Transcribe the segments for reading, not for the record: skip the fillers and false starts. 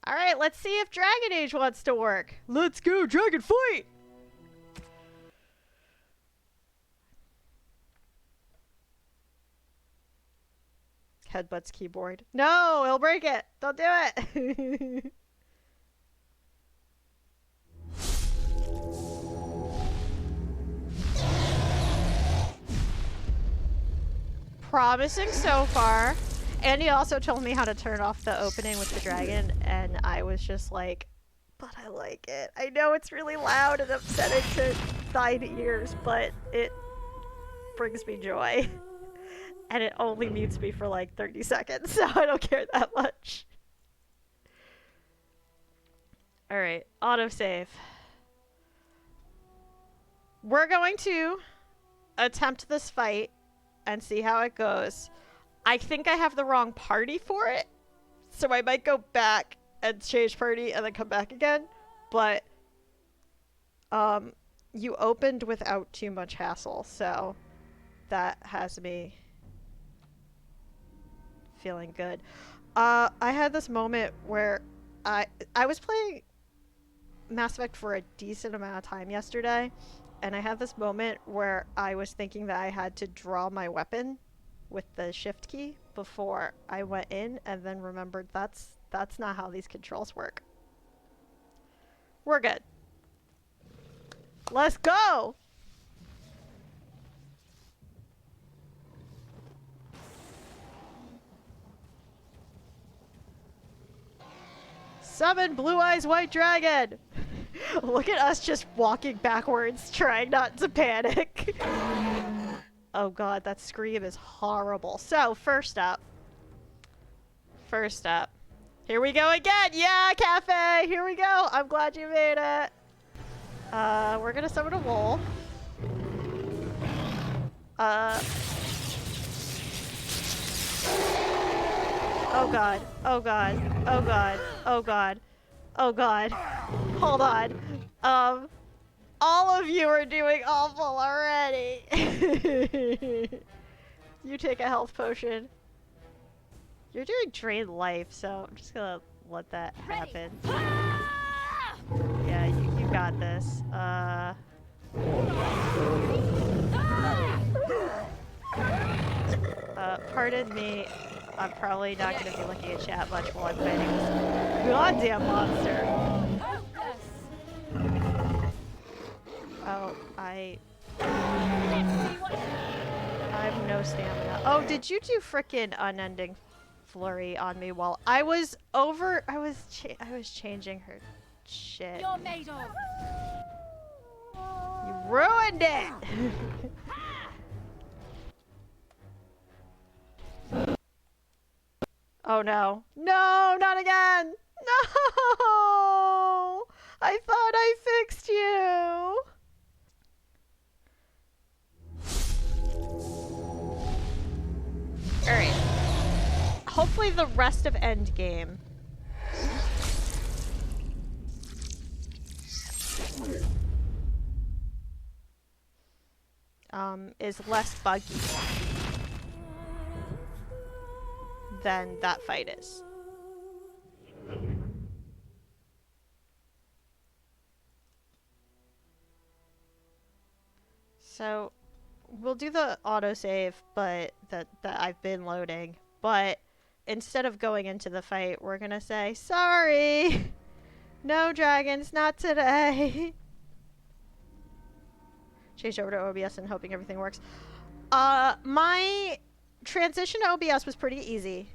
Alright, let's see if Dragon Age wants to work. Let's go, Dragon Fight! Headbutts keyboard. No, he'll break it. Don't do it. Promising so far. Andy also told me how to turn off the opening with the dragon, and I was just like, but I like it. I know it's really loud and upsetting to thine ears, but it brings me joy. And it only mutes me for like 30 seconds, so I don't care that much. Alright, autosave. We're going to attempt this fight and see how it goes. I think I have the wrong party for it, so I might go back and change party and then come back again, but you opened without too much hassle, so that has me feeling good. I had this moment where I was playing Mass Effect for a decent amount of time yesterday, and I had this moment where I was thinking that I had to draw my weapon with the shift key before I went in, and then remembered that's not how these controls work. We're good. Let's go! Summon Blue Eyes White Dragon! Look at us just walking backwards, trying not to panic. Oh god, that scream is horrible. So, first up. Here we go again! Yeah, Cafe! Here we go! I'm glad you made it! We're gonna summon a wolf. Oh god. Oh god. Oh god. Oh god. Oh god. Hold on. All of you are doing awful already. You take a health potion. You're doing drain life, so I'm just gonna let that happen. Yeah, you got this. Pardon me. I'm probably not gonna be looking at chat much while I'm fighting this goddamn monster. Oh, I have no stamina. Oh, did you do frickin' unending flurry on me while I was over? I was changing her shit. You're made of. You ruined it. Oh no. No, not again. No. I thought I fixed you. Alright. Hopefully the rest of endgame is less buggy than that fight is. So we'll do the autosave, but that I've been loading. But instead of going into the fight, we're gonna say, sorry! No dragons, not today! Changed over to OBS and hoping everything works. My transition to OBS was pretty easy.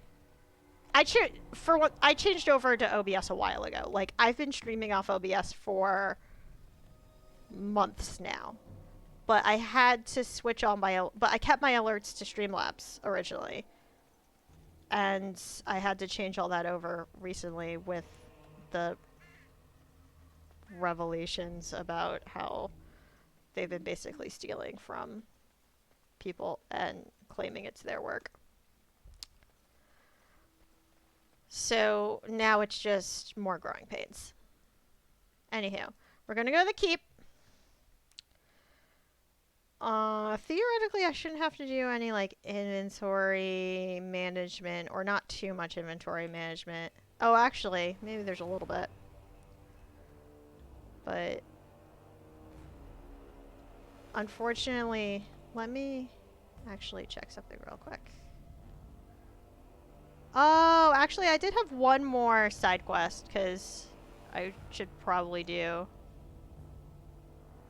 I changed over to OBS a while ago. Like, I've been streaming off OBS for months now. But I had to switch on but I kept my alerts to Streamlabs originally. And I had to change all that over recently with the revelations about how they've been basically stealing from people and claiming it's their work. So now it's just more growing pains. Anywho, we're gonna go to the keep. Theoretically, I shouldn't have to do any like inventory management or not too much inventory management. Oh, actually, maybe there's a little bit. But unfortunately, let me actually check something real quick. Oh, actually, I did have one more side quest because I should probably do.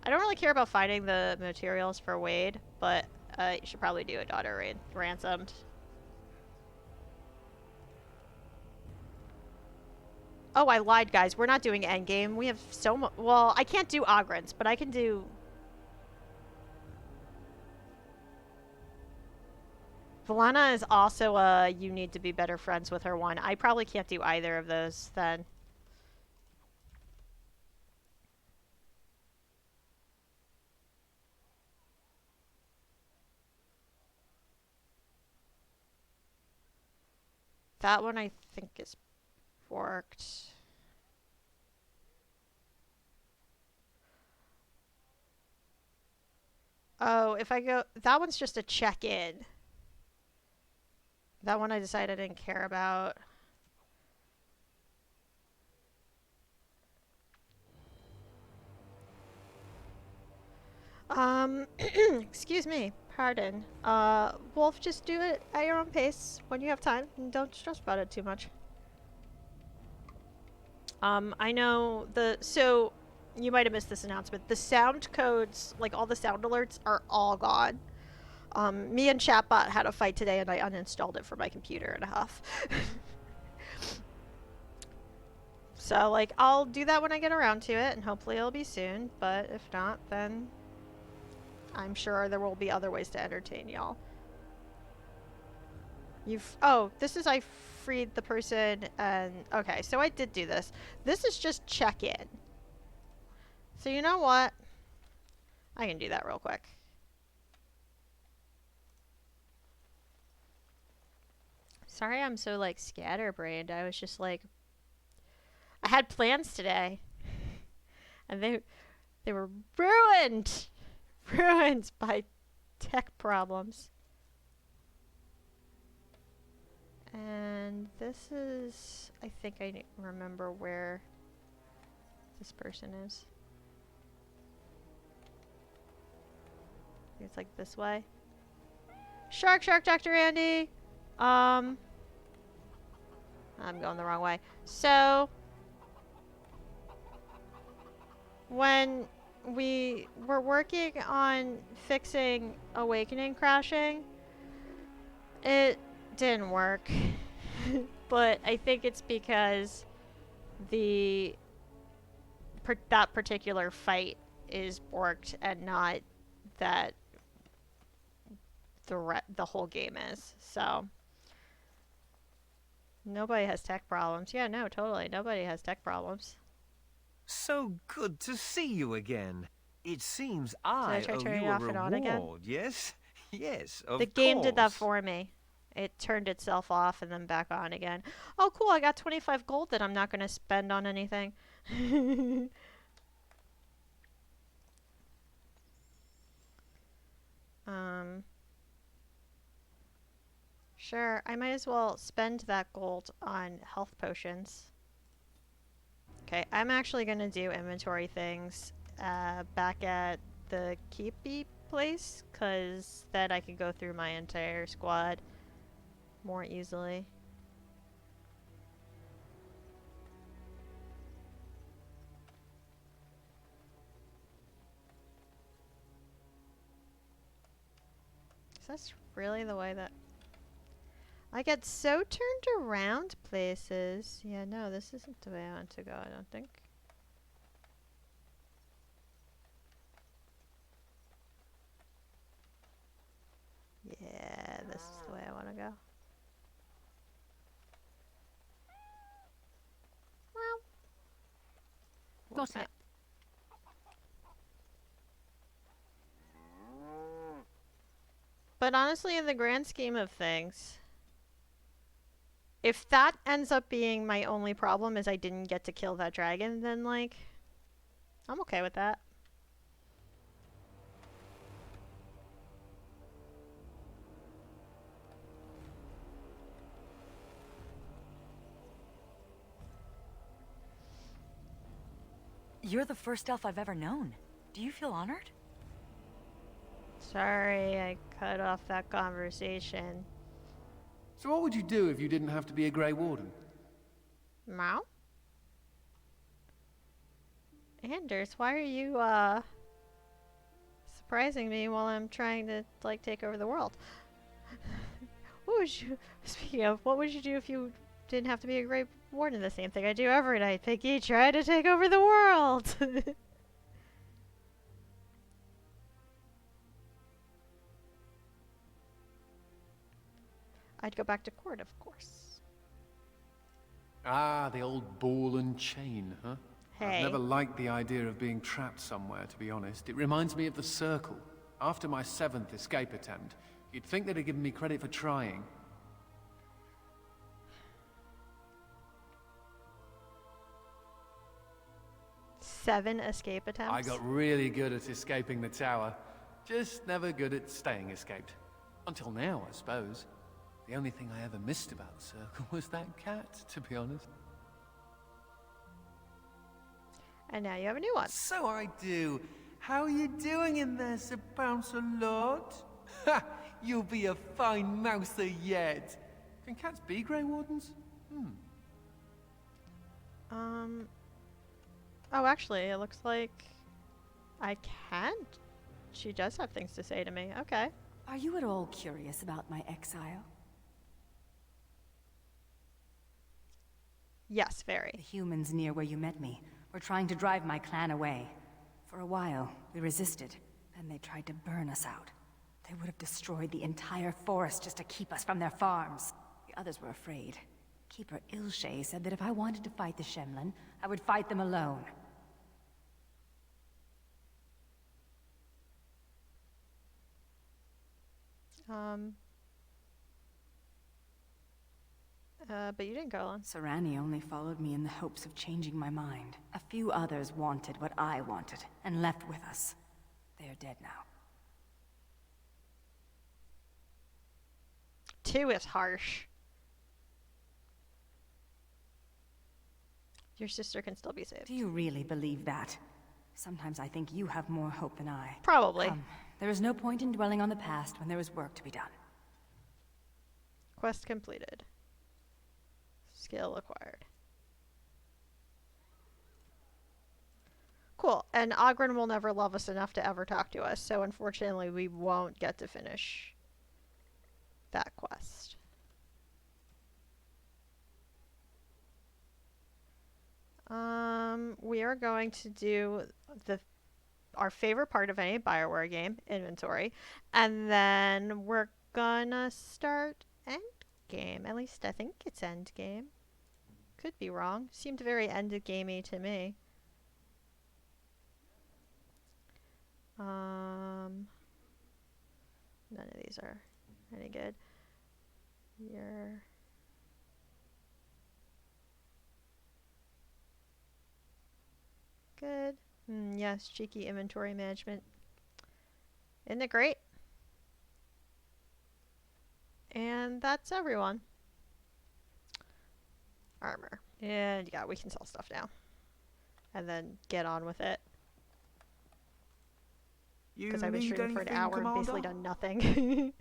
I don't really care about finding the materials for Wade, but you should probably do a daughter ransomed. Oh, I lied, guys. We're not doing endgame. We have so much. Well, I can't do Ogrins, but I can do. Valana is also a you need to be better friends with her one. I probably can't do either of those then. That one I think is worked. Oh, if I go. That one's just a check in. That one I decided I didn't care about. Excuse me. Pardon. Wolf, just do it at your own pace when you have time and don't stress about it too much. I know so you might have missed this announcement. The sound codes, like all the sound alerts, are all gone. Me and Chatbot had a fight today and I uninstalled it from my computer and a half. So, like, I'll do that when I get around to it and hopefully it'll be soon. But if not, then I'm sure there will be other ways to entertain y'all. Oh, this is I freed the person and okay, so I did do this. This is just check in. So you know what? I can do that real quick. Sorry I'm so like scatterbrained. I was just like I had plans today and they were ruined. Ruined by tech problems. And this is I think I remember where this person is. It's like this way. Shark, Dr. Andy! I'm going the wrong way. So, when we were working on fixing Awakening crashing, it didn't work. But I think it's because that particular fight is borked and not that the whole game is. So nobody has tech problems. Yeah, no, totally. Nobody has tech problems. So good to see you again. It seems Did I I try owe turning it you a off and on again? reward, yes? Yes, of The game did that course. for me. It turned itself off and then back on again. Oh, cool. I got 25 gold that I'm not going to spend on anything. um, sure. I might as well spend that gold on health potions. Okay, I'm actually going to do inventory things back at the Keepy place, because then I can go through my entire squad more easily. Is that really the way that... I get so turned around places. Yeah, no, this isn't the way I want to go, I don't think. Yeah, this is the way I want to go. Well, got it. But honestly, in the grand scheme of things, if that ends up being my only problem is I didn't get to kill that dragon, then, like, I'm okay with that. You're the first elf I've ever known. Do you feel honored? Sorry, I cut off that conversation. So what would you do if you didn't have to be a Grey Warden? Meow? Anders, why are you, surprising me while I'm trying to, like, take over the world? What would you, speaking of, what would you do if you didn't have to be a Grey Warden? The same thing I do every night, Piggy, try to take over the world! I'd go back to court, of course. Ah, the old ball and chain, huh? Hey. I've never liked the idea of being trapped somewhere, to be honest. It reminds me of the Circle. After my 7th escape attempt, you'd think they'd have given me credit for trying. Seven escape attempts? I got really good at escaping the tower. Just never good at staying escaped. Until now, I suppose. The only thing I ever missed about the Circle was that cat, to be honest. And now you have a new one. So I do. How are you doing in there, Sir Bouncer Lord? Ha! You'll be a fine mouser yet. Can cats be Grey Wardens? Oh, actually, it looks like I can't. She does have things to say to me. Okay. Are you at all curious about my exile? Yes, The very. humans near where you met me were trying to drive my clan away. For a while, we resisted. Then they tried to burn us out. They would have destroyed the entire forest just to keep us from their farms. The others were afraid. Keeper Ilshay said that if I wanted to fight the Shemlin, I would fight them alone. But you didn't go on. Sarani only followed me in the hopes of changing my mind. A few others wanted what I wanted, and left with us. They are dead now. 2 is harsh. Your sister can still be saved. Do you really believe that? Sometimes I think you have more hope than I. Probably. Come, there is no point in dwelling on the past when there is work to be done. Quest completed. Skill acquired. Cool. And Ogren will never love us enough to ever talk to us, so unfortunately we won't get to finish that quest. We are going to do our favorite part of any Bioware game, inventory, and then we're gonna start endgame. At least I think it's endgame. Could be wrong. Seemed very endgamey to me. None of these are any good. You're good. Yes, cheeky inventory management. Isn't it great? And that's everyone. Armor. And yeah, we can sell stuff now. And then get on with it. Because I've been streaming for an hour and basically done nothing.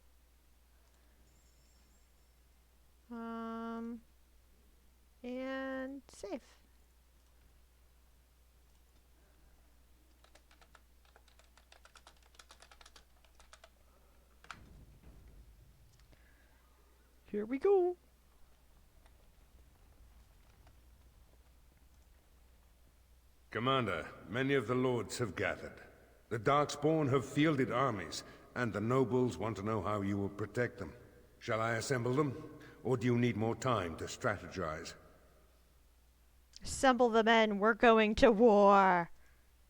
And save. Here we go. Commander, many of the lords have gathered. The Darkspawn have fielded armies, and the nobles want to know how you will protect them. Shall I assemble them, or do you need more time to strategize? Assemble the men, we're going to war.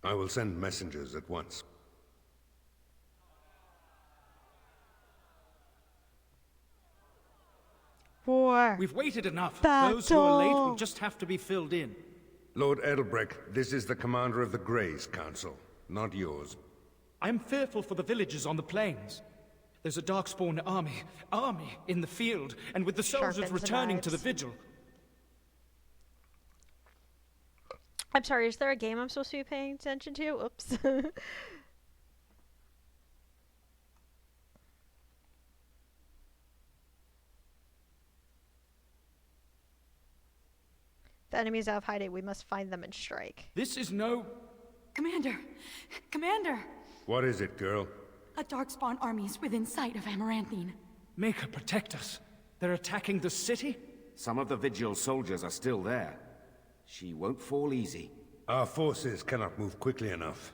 I will send messengers at once. War. We've waited enough. Battle. Those who are late will just have to be filled in. Lord Edelbreck, this is the commander of the Greys Council, not yours. I'm fearful for the villagers on the plains. There's a Darkspawn army in the field, and with the soldiers Sharpens the returning to the knives. vigil. I'm sorry, is there a game I'm supposed to be paying attention to? Oops. The enemy's out of hiding. We must find them and strike. This is no... Commander! Commander! What is it, girl? A Darkspawn army is within sight of Amaranthine. Make her protect us. They're attacking the city? Some of the Vigil soldiers are still there. She won't fall easy. Our forces cannot move quickly enough,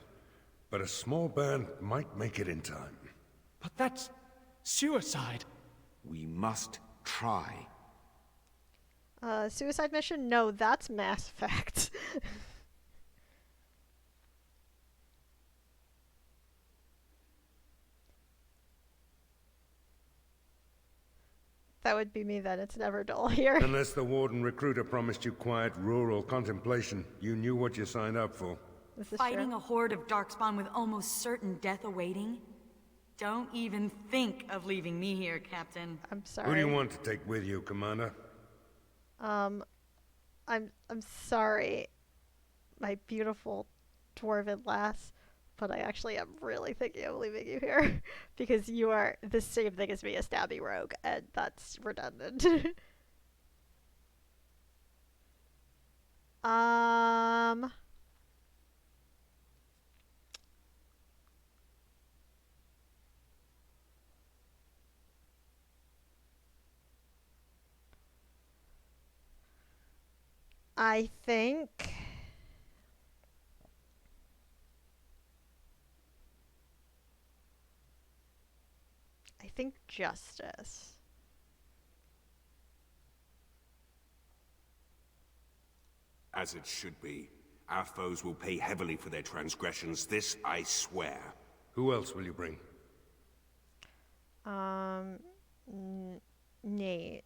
but a small band might make it in time. But that's... suicide. We must try. Suicide mission? No, that's Mass Effect. That would be me then. It's never dull here. Unless the Warden recruiter promised you quiet rural contemplation, you knew what you signed up for. This is Fighting true. a horde of Darkspawn with almost certain death awaiting? Don't even think of leaving me here, Captain. I'm sorry. Who do you want to take with you, Commander? I'm sorry, my beautiful dwarven lass, but I actually am really thinking of leaving you here because you are the same thing as me, a stabby rogue, and that's redundant. I think justice. As it should be. Our foes will pay heavily for their transgressions, this I swear. Who else will you bring? Nate.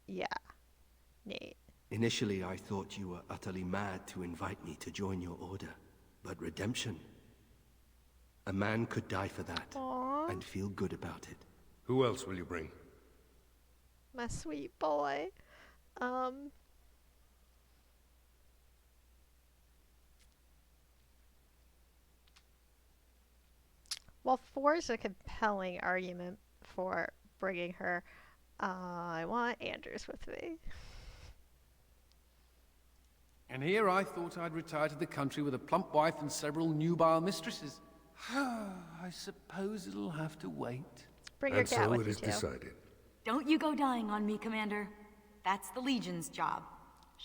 Yeah. Nate. Initially, I thought you were utterly mad to invite me to join your order. But redemption... a man could die for that, Aww. and feel good about it. Who else will you bring? My sweet boy. Well, 4 is a compelling argument for bringing her. I want Andrews with me. And here I thought I'd retire to the country with a plump wife and several nubile mistresses. I suppose it'll have to wait. Bring your And cat so with it you is too. decided. Don't you go dying on me, Commander. That's the Legion's job.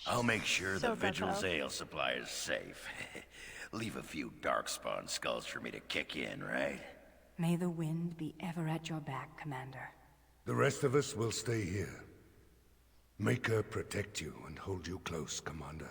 I'll make sure So the Vigil's gung-ho. ale supply is safe. Leave a few Darkspawn skulls for me to kick in, right? May the wind be ever at your back, Commander. The rest of us will stay here. Make her protect you and hold you close, Commander.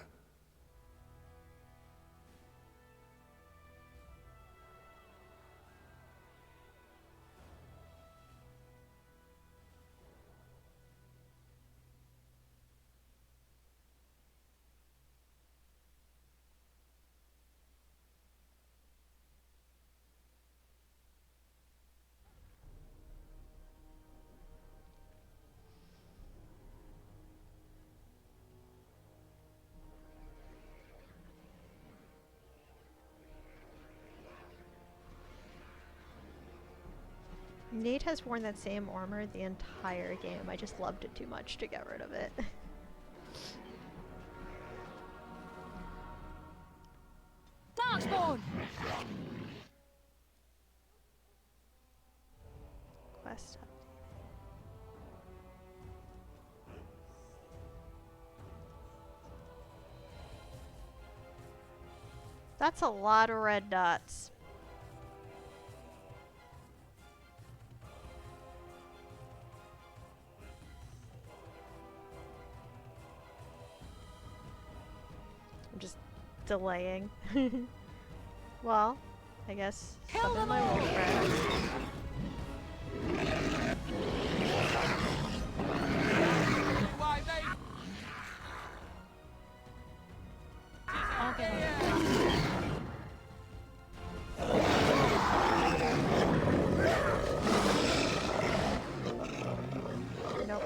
Nate has worn that same armor the entire game. I just loved it too much to get rid of it. Darkspawn! Quest updated. That's a lot of red dots. I'm just delaying. Well, I guess summon my wolf friend. Nope.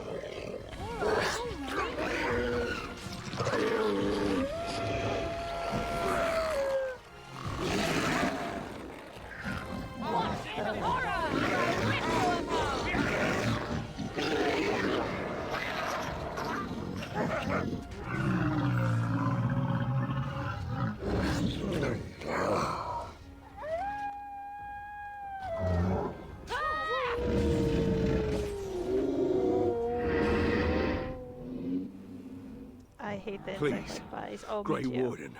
I hate the Please, insect-like bodies. Oh, me Grey too. Warden,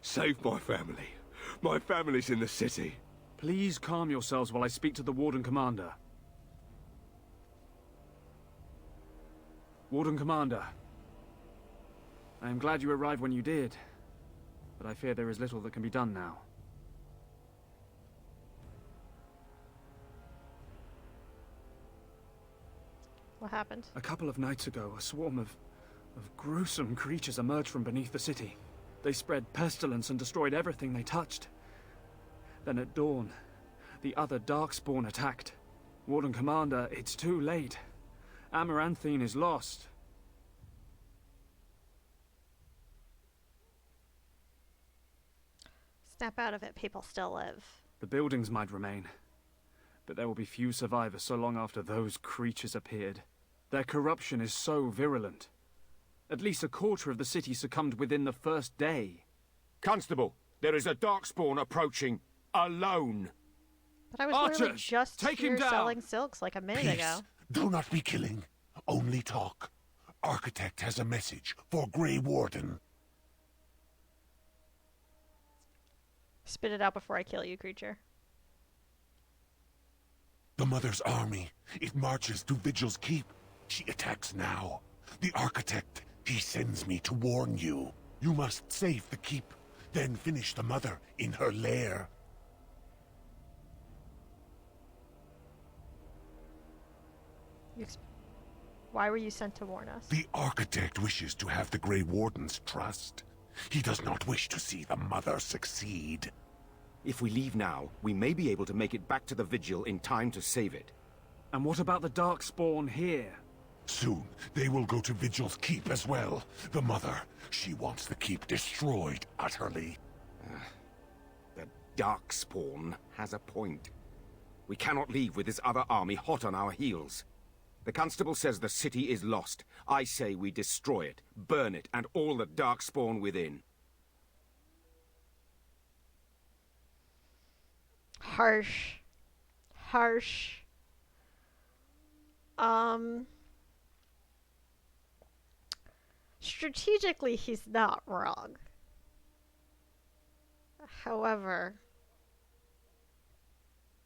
save my family. My family's in the city. Please calm yourselves while I speak to the Warden Commander. Warden Commander. I am glad you arrived when you did, but I fear there is little that can be done now. What happened? A couple of nights ago, a swarm of gruesome creatures emerged from beneath the city. They spread pestilence and destroyed everything they touched. Then at dawn, the other Darkspawn attacked. Warden Commander, it's too late. Amaranthine is lost. Snap out of it, people still live. The buildings might remain, but there will be few survivors so long after those creatures appeared. Their corruption is so virulent. At least a quarter of the city succumbed within the first day. Constable, there is a Darkspawn approaching. Alone. But I was literally Archers, just take here him down. selling silks like a minute ago. Do not be killing. Only talk. Architect has a message for Grey Warden. Spit it out before I kill you, creature. The Mother's army. It marches to Vigil's Keep. She attacks now. The Architect, he sends me to warn you. You must save the Keep, then finish the Mother in her lair. Why were you sent to warn us? The Architect wishes to have the Grey Warden's trust. He does not wish to see the Mother succeed. If we leave now, we may be able to make it back to the Vigil in time to save it. And what about the Darkspawn here? Soon, they will go to Vigil's Keep as well. The Mother, she wants the Keep destroyed utterly. The Darkspawn has a point. We cannot leave with this other army hot on our heels. The Constable says the city is lost. I say we destroy it, burn it, and all the Darkspawn within. Harsh. Harsh. Strategically, he's not wrong. However,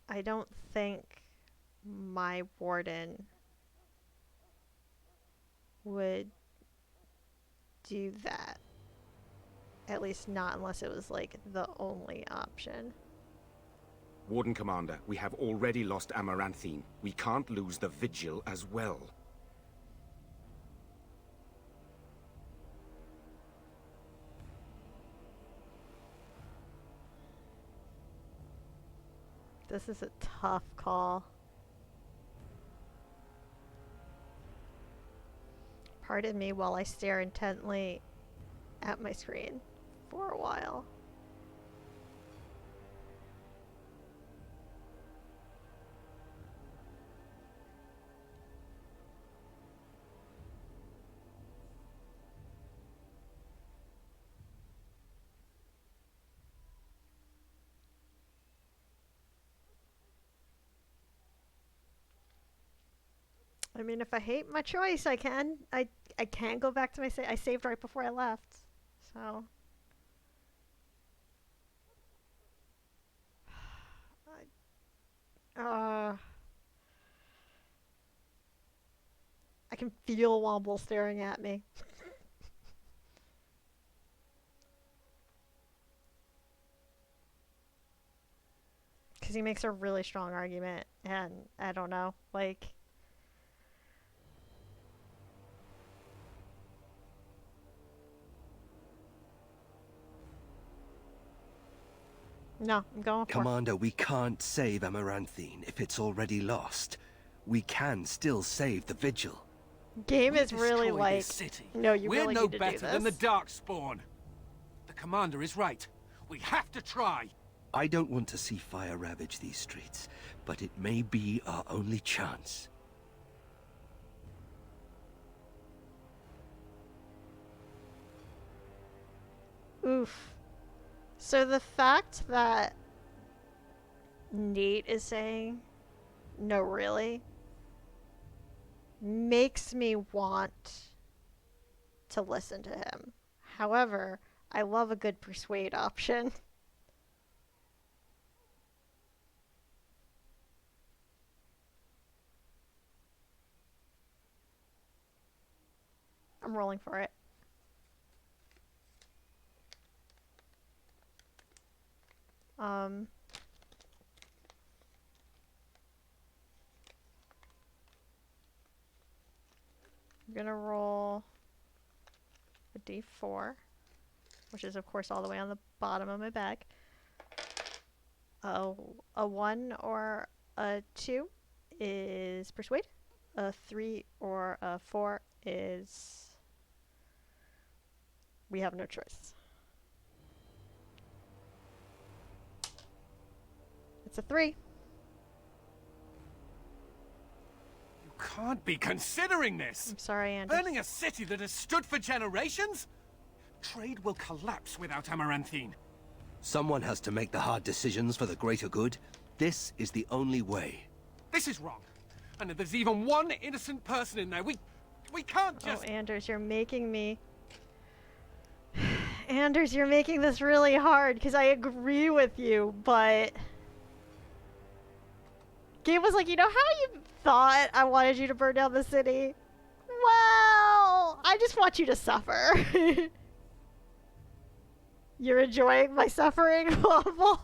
I don't think my warden would do that. At least not unless it was like the only option. Warden Commander, we have already lost Amaranthine. We can't lose the Vigil as well. This is a tough call. Pardon me while I stare intently at my screen for a while. I mean, if I hate my choice, I can. I can go back to my I saved right before I left, so. I can feel Womble staring at me. Because he makes a really strong argument, and I don't know, like. No, I'm going for Commander, we can't save Amaranthine if it's already lost. We can still save the Vigil. Game is really Destroy like, this city. no, you We're really no need to do better this. than the Darkspawn. The Commander is right. We have to try. I don't want to see fire ravage these streets, but it may be our only chance. Oof. So the fact that Nate is saying, no, really, makes me want to listen to him. However, I love a good persuade option. I'm rolling for it. I'm gonna roll a d4, which is of course all the way on the bottom of my bag. A 1 or a 2 is persuade. A 3 or a 4 is we have no choice. It's a 3. You can't be considering this! I'm sorry, Anders. Burning a city that has stood for generations? Trade will collapse without Amaranthine. Someone has to make the hard decisions for the greater good. This is the only way. This is wrong. And if there's even one innocent person in there, we can't just... Oh, Anders, you're making me... Anders, you're making this really hard, because I agree with you, but... Gabe was like, you know how you thought I wanted you to burn down the city? Well, I just want you to suffer. You're enjoying my suffering, Waffle?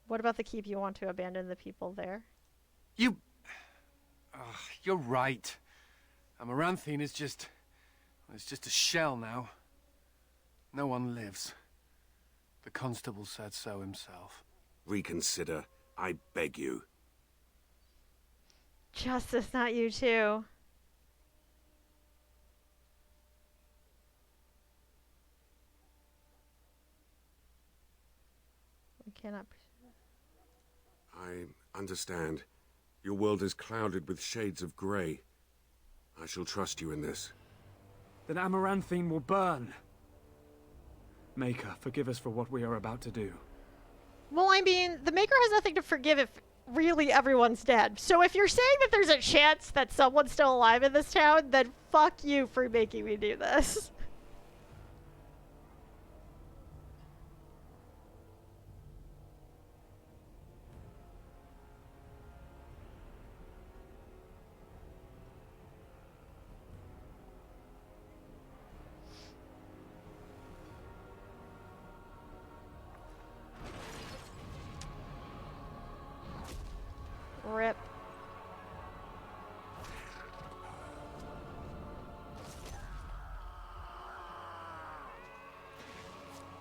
What about the keep? You want to abandon the people there? You... you're right. Amaranthine is just... it's just a shell now. No one lives. The constable said so himself. Reconsider, I beg you. Justice, not you too. We cannot... I understand. Your world is clouded with shades of grey. I shall trust you in this. Then Amaranthine will burn. Maker, forgive us for what we are about to do. Well, I mean, the Maker has nothing to forgive if really everyone's dead. So if you're saying that there's a chance that someone's still alive in this town, then fuck you for making me do this. Rip.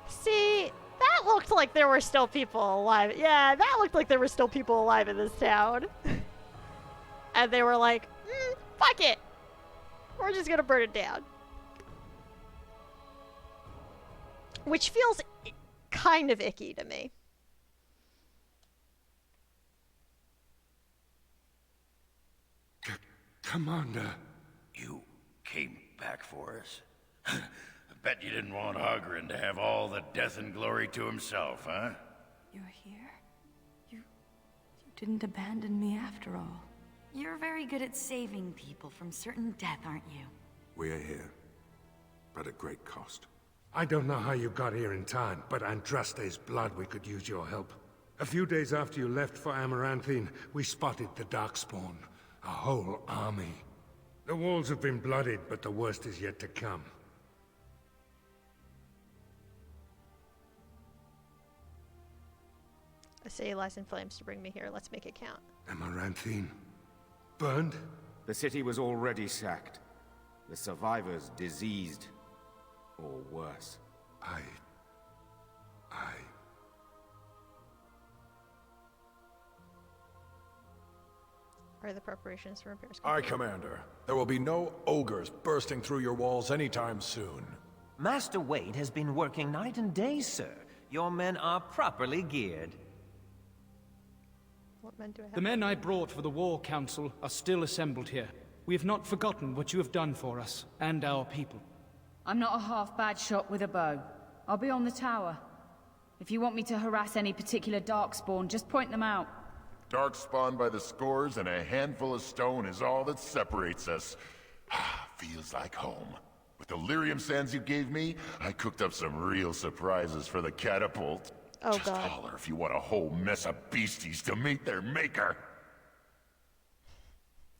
See, that looked like there were still people alive. Yeah, that looked like there were still people alive in this town. And they were like, fuck it. We're just gonna burn it down. Which feels kind of icky to me. Commander. You came back for us? I bet you didn't want Hogren to have all the death and glory to himself, huh? You're here? You didn't abandon me after all. You're very good at saving people from certain death, aren't you? We are here, but at great cost. I don't know how you got here in time, but Andraste's blood, we could use your help. A few days after you left for Amaranthine, we spotted the Darkspawn. A whole army. The walls have been bloodied, but the worst is yet to come. A city lies in flames to bring me here. Let's make it count. Amaranthine? Burned? The city was already sacked. The survivors diseased. Or worse. Are the preparations for repairs Aye, complete? Commander. There will be no ogres bursting through your walls anytime soon. Master Wade has been working night and day, sir. Your men are properly geared. What men do I have? The men I brought for the War Council are still assembled here. We have not forgotten what you have done for us and our people. I'm not a half-bad shot with a bow. I'll be on the tower. If you want me to harass any particular darkspawn, just point them out. Darkspawn by the scores and a handful of stone is all that separates us. Feels like home. With the lyrium sands you gave me, I cooked up some real surprises for the catapult. Oh, Just God. holler if you want a whole mess of beasties to meet their maker.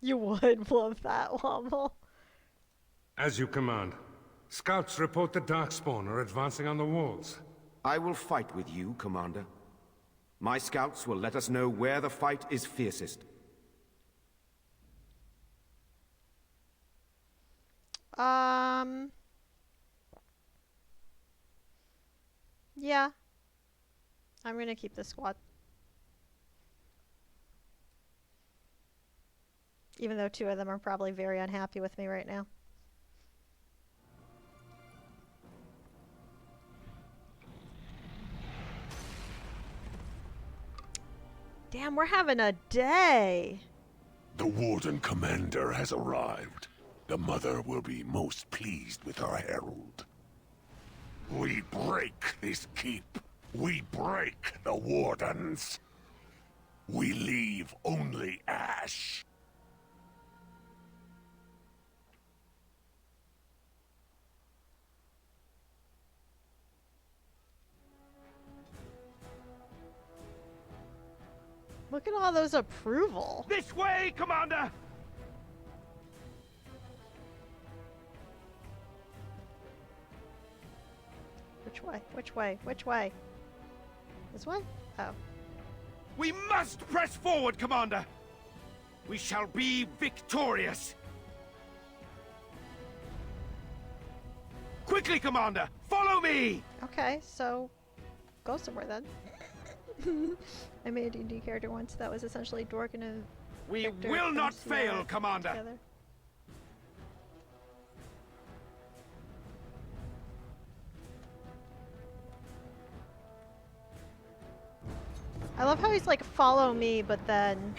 You would love that, Womble. As you command. Scouts report the Darkspawn are advancing on the walls. I will fight with you, Commander. My scouts will let us know where the fight is fiercest. Yeah. I'm gonna keep this squad. Even though 2 of them are probably very unhappy with me right now. Damn, we're having a day. The Warden Commander has arrived. The Mother will be most pleased with our herald. We break this keep. We break the Wardens. We leave only ash. Look at all those approval. This way, Commander! Which way? Which way? Which way? This way? Oh. We must press forward, Commander! We shall be victorious! Quickly, Commander! Follow me! Okay, so go somewhere then. I made a D&D character once that was essentially Dork and a We Victor will from not Sierra fail, Commander! together. I love how he's like, follow me, but then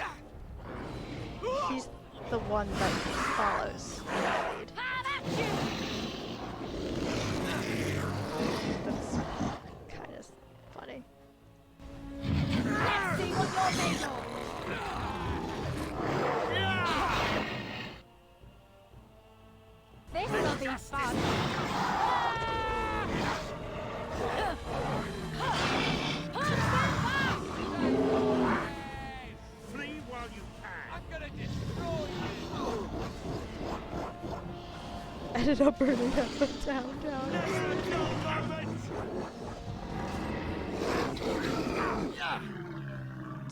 he's the one that follows. That's kind of funny. Let's see what you're made of. This will be fun. Flee while you can! I'm gonna destroy you! Ended up burning up the town down.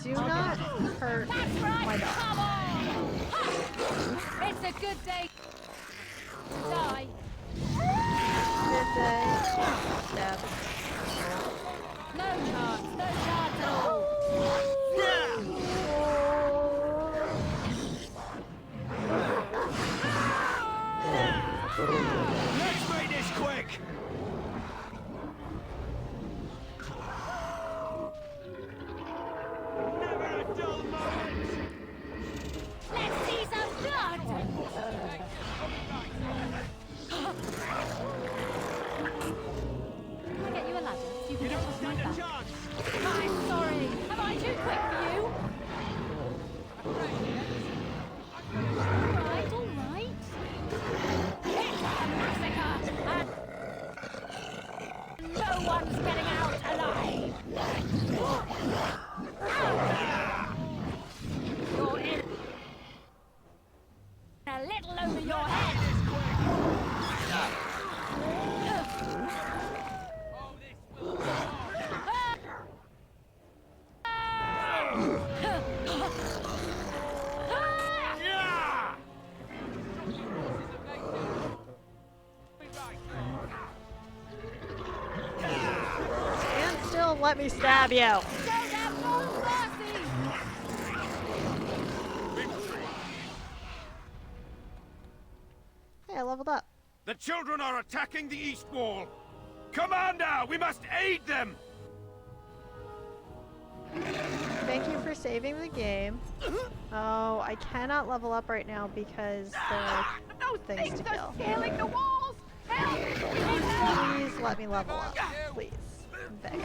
Do not hurt That's right, my dog. come on! Ha! It's a good day to die. Good day. Stab. No chance at all. Let's make this quick! Never a dull moment! Let's see some blood. Can I get you a ladder so you can get off my back? I'm sorry. Am I too quick for you? Alright, alright. It's a massacre! And no one's getting out alive! You're in a little over your head! Stand still and let me stab you. Don't have no mercy! Hey, I leveled up. The children are attacking the east wall! Commander, we must aid them! Thank you for saving the game. Oh, I cannot level up right now because there are things to kill. Scaling the walls! Help! Just let me level up, please. I'm begging.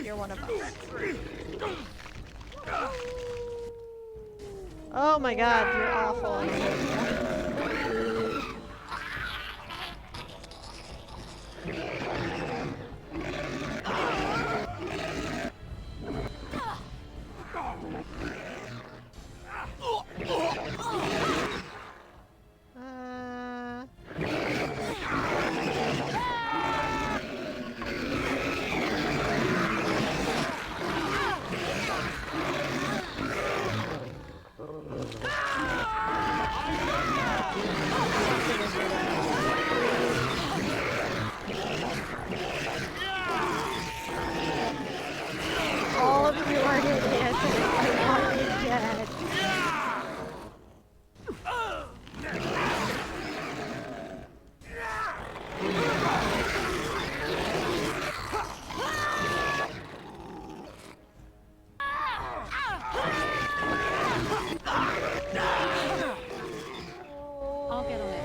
You're one of us. Oh my god, you're awful. All of you are idiots. I want you dead. I'll get on it.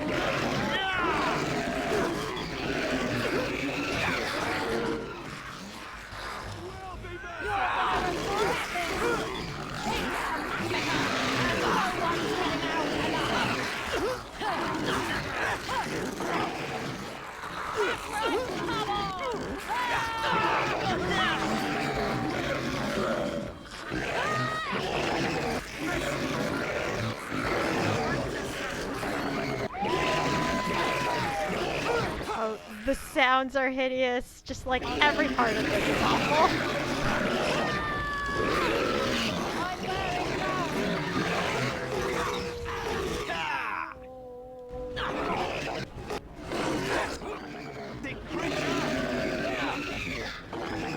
Oh, the sounds are hideous. Just like every part of this is awful.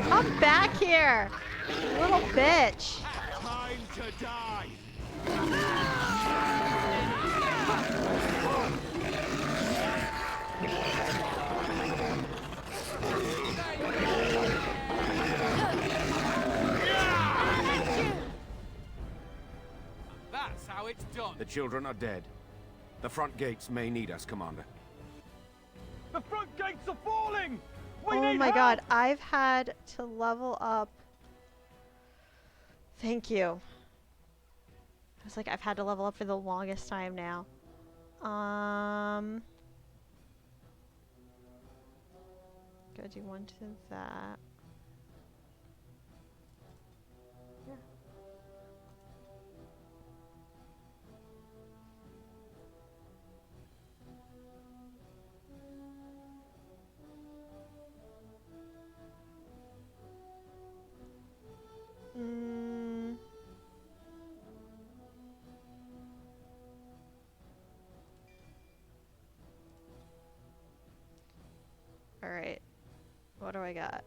Come back here, little bitch. Time to die! That's how it's done. The children are dead. The front gates may need us, Commander. The front gates are falling! Oh my god, I've had to level up. Thank you. I was like, I've had to level up for the longest time now. Go do one to that. Yeah. Alright. What do I got?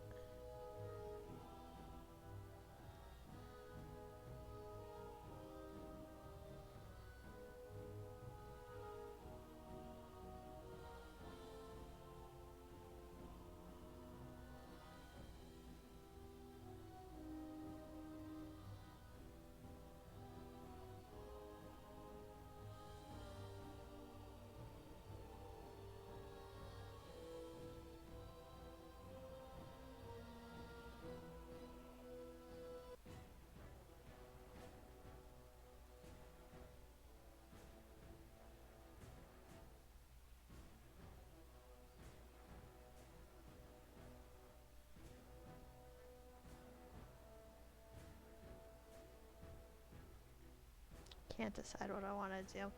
Can't decide what I want to do.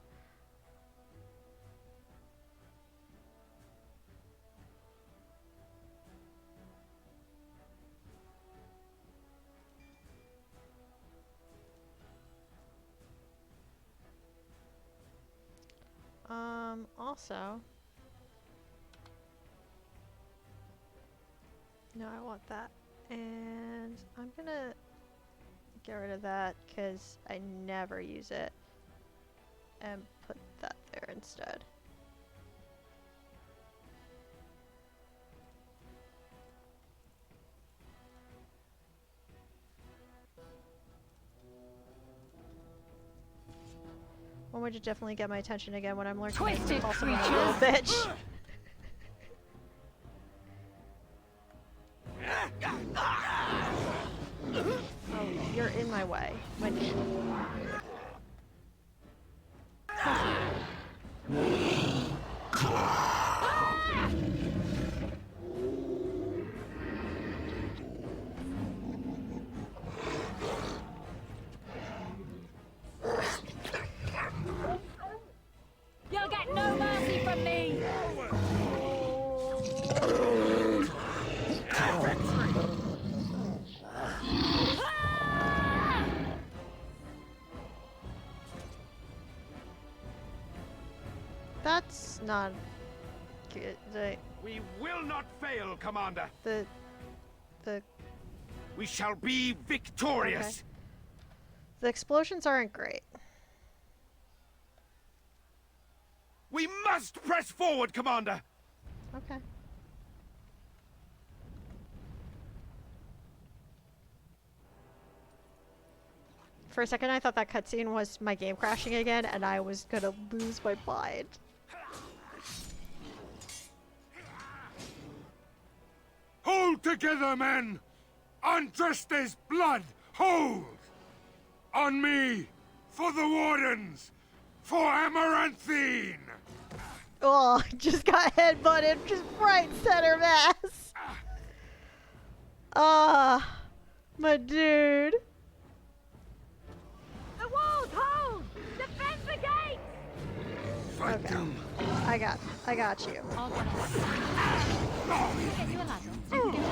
Also, no, I want that. And I'm gonna get rid of that because I never use it. And put that there instead. way to definitely get my attention again when I'm learning Twisted to call someone a creatures. little bitch. Oh, you're in my way. When you... You'll get no mercy from me! That's not good. We will not fail, Commander. The We shall be victorious. Okay. The explosions aren't great. We must press forward, Commander. Okay. For a second, I thought that cutscene was my game crashing again, and I was gonna lose my mind. Hold together, men! Undressed as blood! Hold! On me! For the Wardens! For Amaranthine! Oh, just got headbutted just right center mass. Ah, my dude. The walls hold! Defend the gate! Fight Okay. them! I got you. I'll get you a ladder so you can get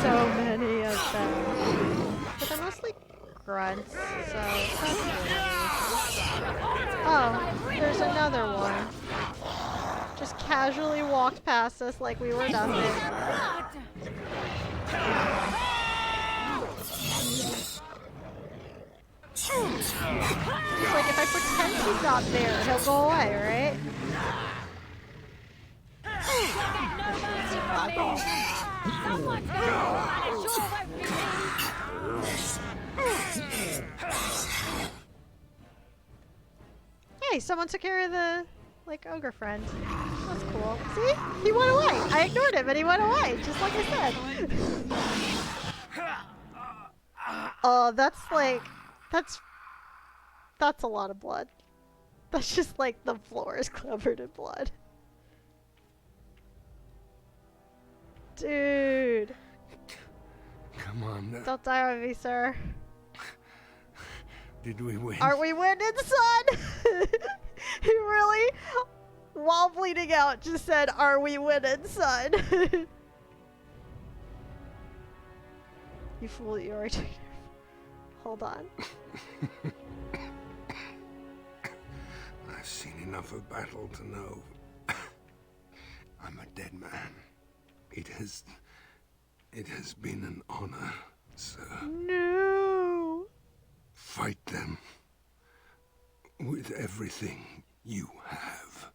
So many of them. But they're mostly grunts, so that's good. Oh, there's another one. Just casually walked past us like we were nothing. It's like if I pretend he's not there, he'll go away, right? Someone's gonna go, and it sure won't be me! Hey, someone took care of the, like, ogre friend. That's cool. See? He went away. I ignored him and he went away, just like I said. Oh, that's like, that's a lot of blood. That's just like the floor is covered in blood. Dude. Come on. Don't die on me, sir. Did we win? Aren't we winning, son? He really, while bleeding out, just said, "Are we winning, son?" You fool, you are. Hold on. I've seen enough of battle to know I'm a dead man. It has been an honor, sir. No. Fight them with everything you have.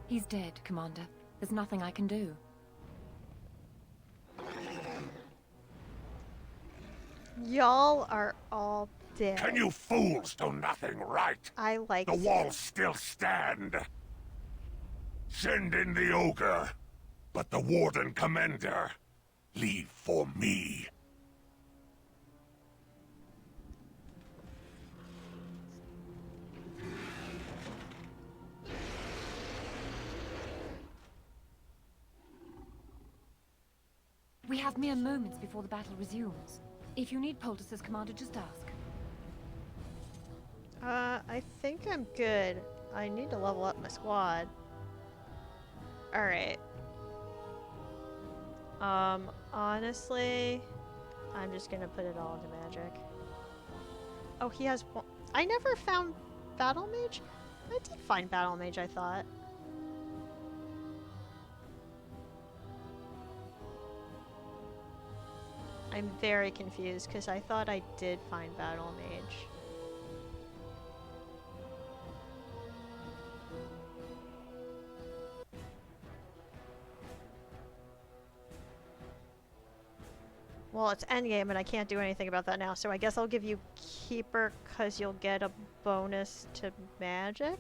He's dead, Commander. There's nothing I can do. Y'all are all dead. Can you fools do nothing right? I like The walls still stand. Send in the ogre, but the Warden Commander, leave for me. We have mere moments before the battle resumes. If you need poultices, Commander, just ask. I think I'm good. I need to level up my squad. Alright. Honestly, I'm just gonna put it all into magic. Oh, he has one. I never found Battle Mage? I did find Battle Mage, I thought. I'm very confused because I thought I did find Battle Mage. Well, it's endgame and I can't do anything about that now, so I guess I'll give you Keeper because you'll get a bonus to magic?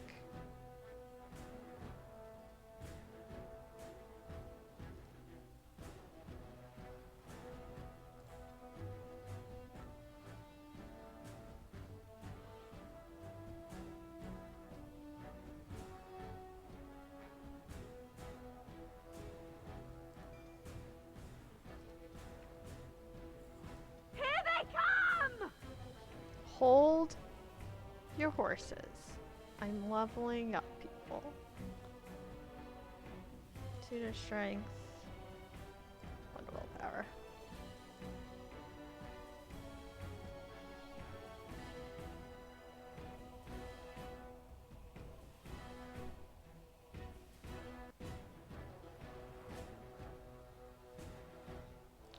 Hold your horses. I'm leveling up people. 2 to strength. 1 to willpower.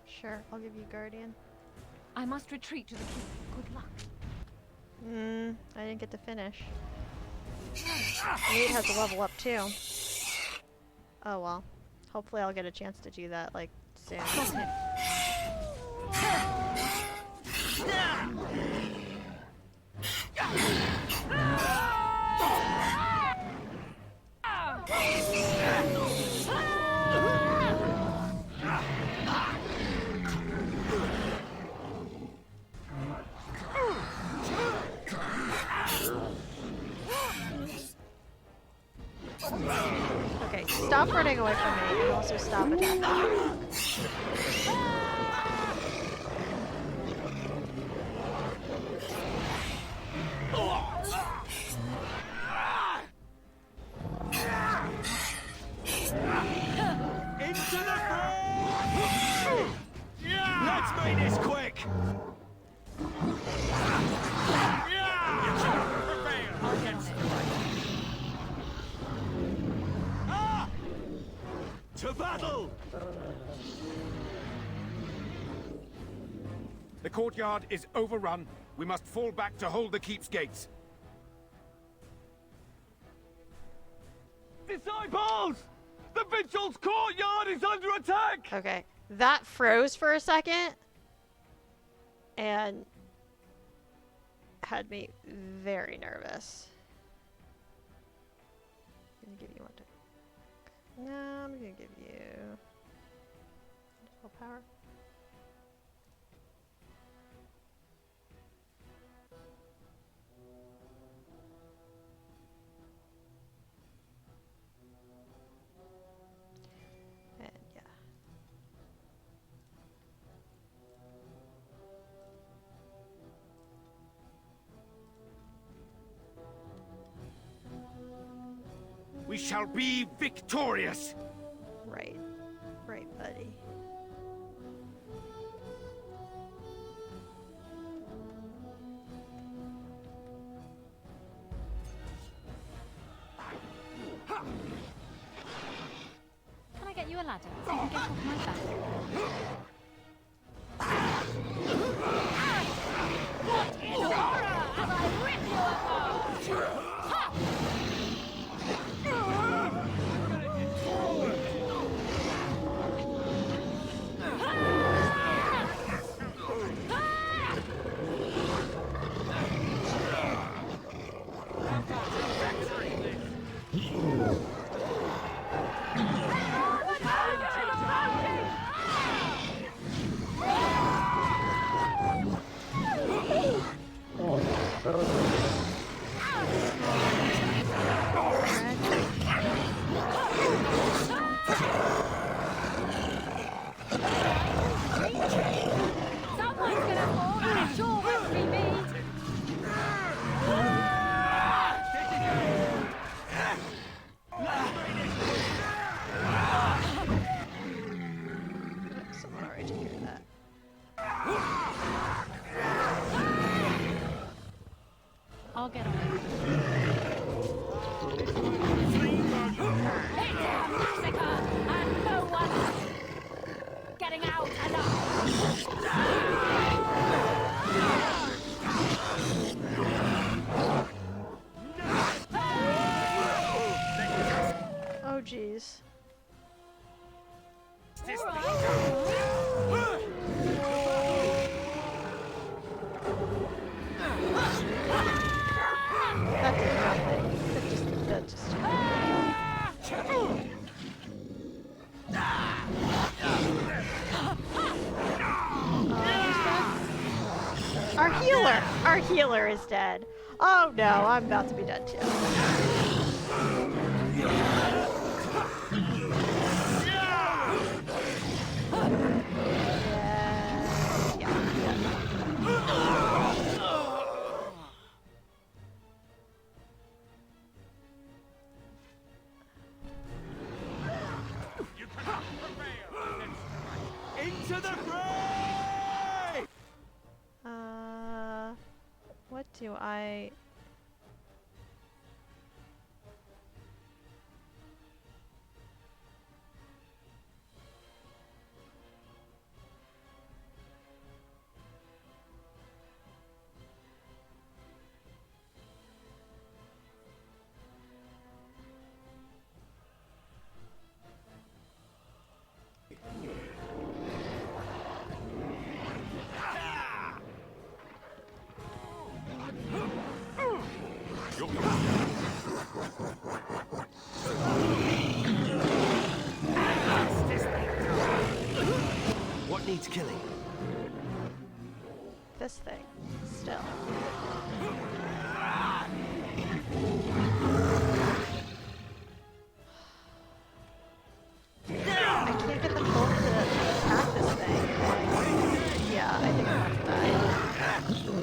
Sure, I'll give you Guardian. I must retreat to the keep. Good luck. I didn't get to finish. Nate has to level up too. Oh well. Hopefully I'll get a chance to do that, like, soon. Okay, stop running away from me and also stop attacking me. Into the fray! Let's make this quick! To battle! The courtyard is overrun. We must fall back to hold the keep's gates. Disciples! The Vigil's courtyard is under attack! Okay, that froze for a second and had me very nervous. I'm gonna give you one to... No, I'm gonna give you... full power. And yeah. We shall be victorious! Right. Right, buddy. Can I get you a ladder so you can get off my back? What in horror as I rip you apart! Ha! Our healer is dead. Oh no, I'm about to be dead too. Into the fray! What do I... What needs killing? This thing. Still. I can't get the bolt to attack this thing. Yeah, I think I'm about to die.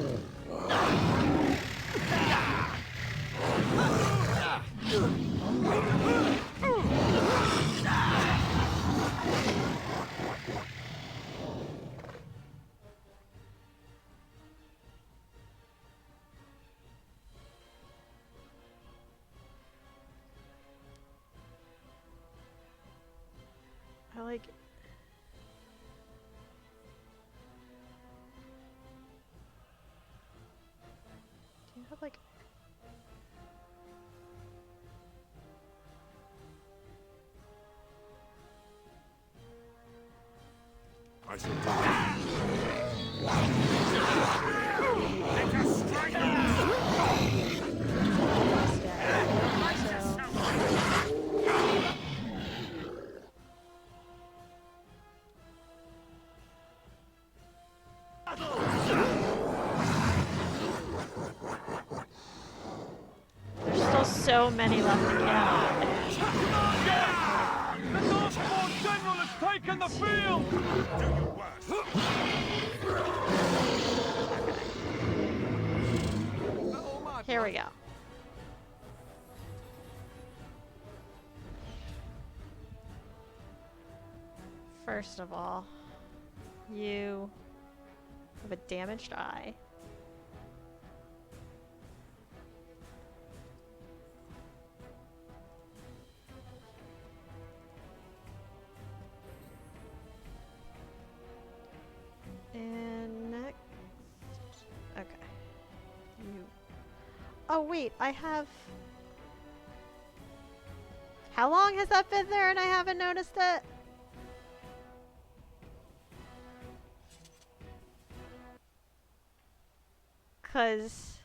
I like... Do you have like... I shall do it. Let us strike! There's still so many left to kill. The Northbourne General has taken the field! Here we go. First of all, you have a damaged eye. And next... Okay. You... Oh wait, I have... How long has that been there and I haven't noticed it? Cause...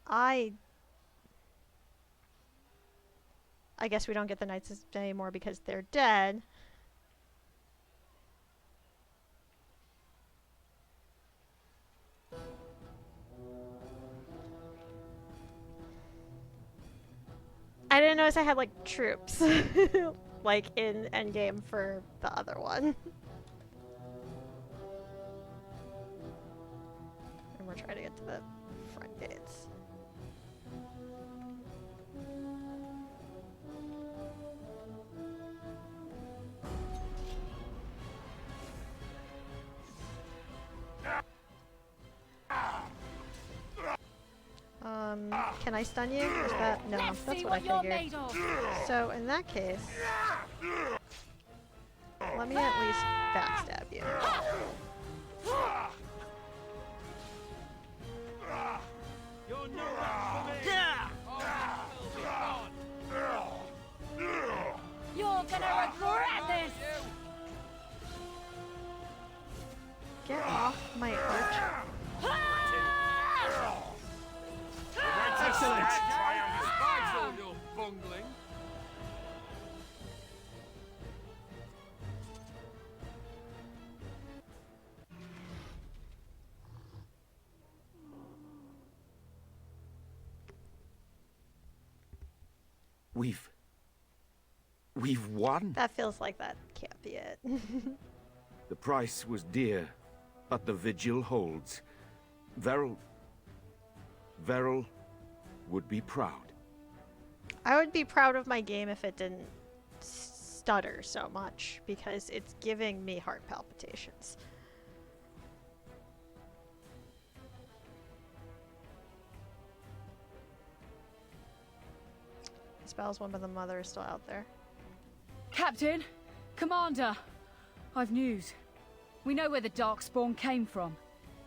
I guess we don't get the knights anymore because they're dead. I didn't notice I had like troops like in endgame for the other one. And we're trying to get to the front gates. Can I stun you? Is that... No, that's what I figured. So, in that case... Let me at least backstab you. You're no match for me! You're gonna regret this! Get off my arch. Excellent! You're bungling. We've won. That feels like that can't be it. The price was dear, but the vigil holds. Veril would be proud. I would be proud of my game if it didn't stutter so much, because it's giving me heart palpitations. Spells one, but the mother is still out there. Captain! Commander! I've news. We know where the Darkspawn came from.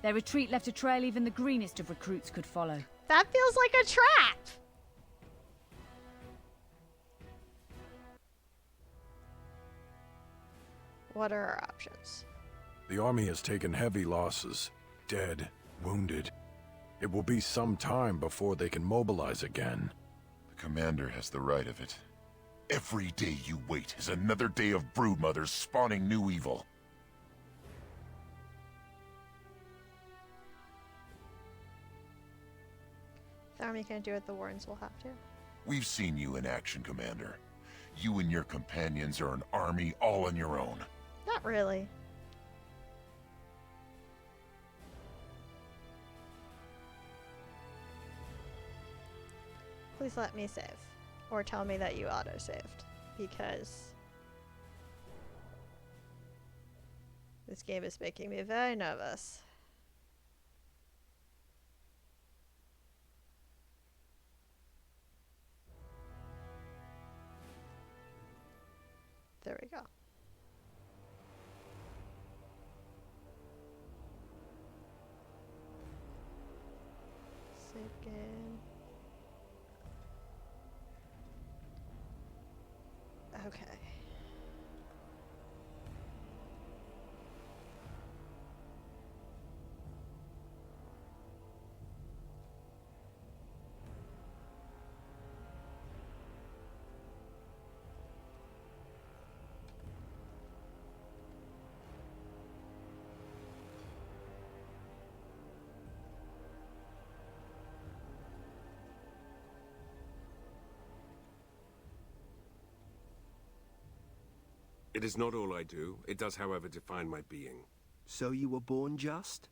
Their retreat left a trail even the greenest of recruits could follow. That feels like a trap! What are our options? The army has taken heavy losses. Dead, wounded. It will be some time before they can mobilize again. The commander has the right of it. Every day you wait is another day of broodmothers spawning new evil. If the army can't do it, the Wardens will have to. We've seen you in action, Commander. You and your companions are an army all on your own. Not really. Please let me save. Or tell me that you auto-saved. Because this game is making me very nervous. There we go. Save game. Okay. It is not all I do. It does, however, define my being. So you were born just?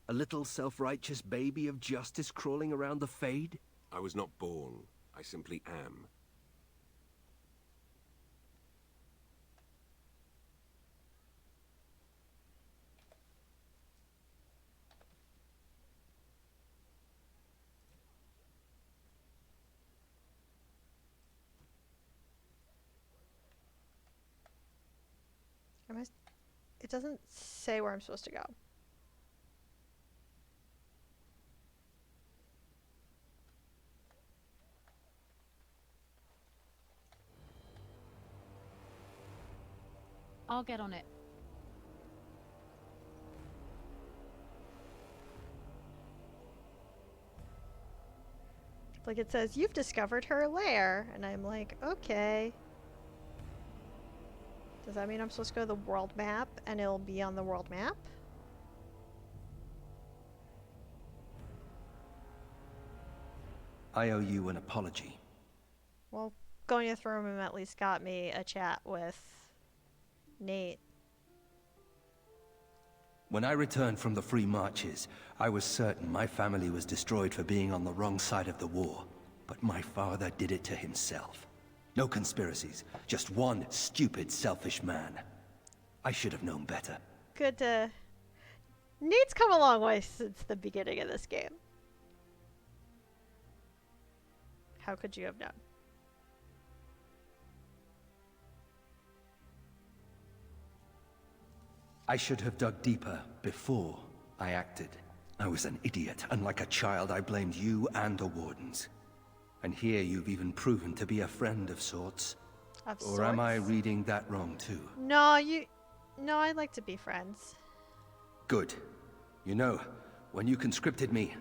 A little self-righteous baby of justice crawling around the Fade? I was not born. I simply am. It doesn't say where I'm supposed to go. I'll get on it. Like it says, you've discovered her lair. And I'm like, okay. Does that mean I'm supposed to go to the world map and it'll be on the world map? I owe you an apology. Well, going to the throne room at least got me a chat with Nate. When I returned from the Free Marches, I was certain my family was destroyed for being on the wrong side of the war. But my father did it to himself. No conspiracies, just one stupid, selfish man. I should have known better. Good to... Nate's come a long way since the beginning of this game. How could you have known? I should have dug deeper before I acted. I was an idiot, and like a child I blamed you and the Wardens. And here you've even proven to be a friend of sorts. Or am I reading that wrong too? No, I'd like to be friends. Good. You know, when you conscripted me,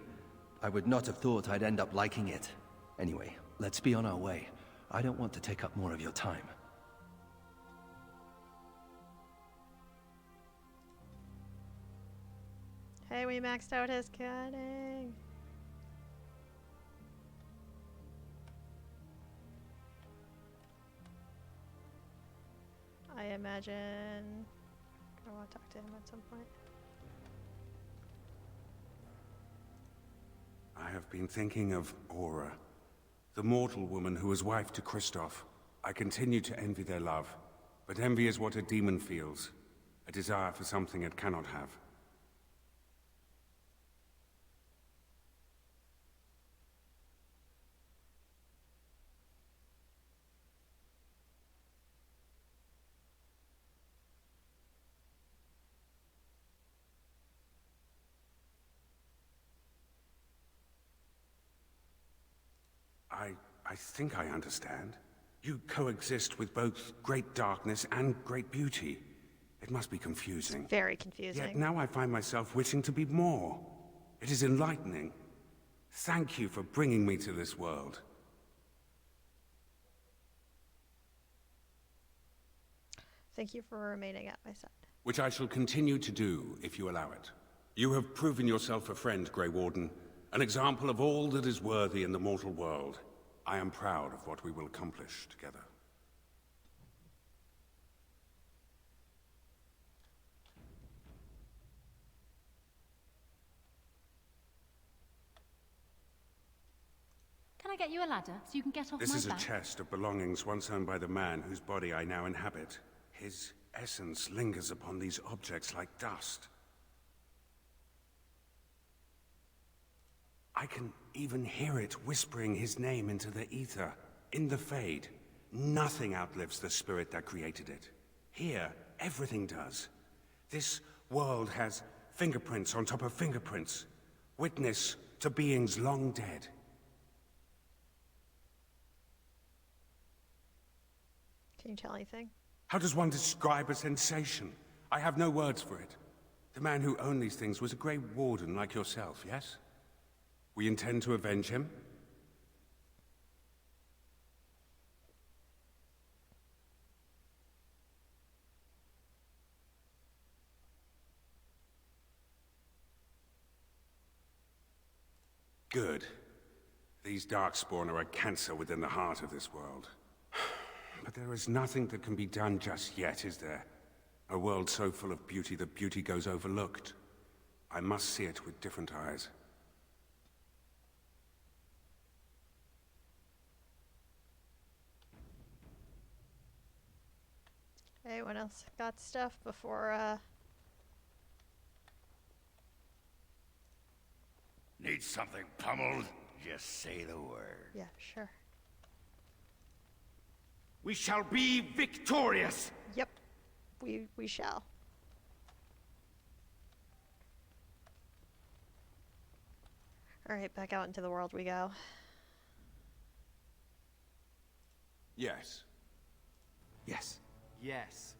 I would not have thought I'd end up liking it. Anyway, let's be on our way. I don't want to take up more of your time. Hey, we maxed out his cutting. I imagine I want to talk to him at some point. I have been thinking of Aura, the mortal woman who was wife to Kristoff. I continue to envy their love, but envy is what a demon feels, a desire for something it cannot have. I think I understand. You coexist with both great darkness and great beauty. It must be confusing. It's very confusing. Yet now I find myself wishing to be more. It is enlightening. Thank you for bringing me to this world. Thank you for remaining at my side. Which I shall continue to do, if you allow it. You have proven yourself a friend, Grey Warden. An example of all that is worthy in the mortal world. I am proud of what we will accomplish together. Can I get you a ladder so you can get off my back? This is a chest of belongings once owned by the man whose body I now inhabit. His essence lingers upon these objects like dust. I can even hear it whispering his name into the ether, in the Fade. Nothing outlives the spirit that created it. Here, everything does. This world has fingerprints on top of fingerprints, witness to beings long dead. Can you tell anything? How does one describe a sensation? I have no words for it. The man who owned these things was a Grey Warden like yourself, yes? We intend to avenge him? Good. These Darkspawn are a cancer within the heart of this world. But there is nothing that can be done just yet, is there? A world so full of beauty that beauty goes overlooked. I must see it with different eyes. Anyone else got stuff before, Need something pummeled? Just say the word. Yeah, sure. We shall be victorious! Yep. We shall. Alright, back out into the world we go. Yes. Yes. Yes.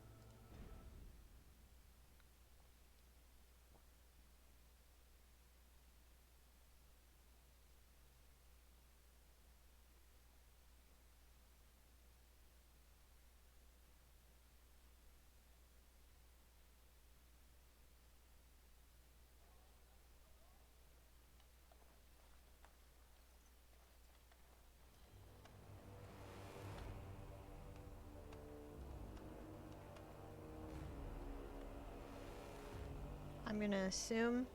I'm gonna assume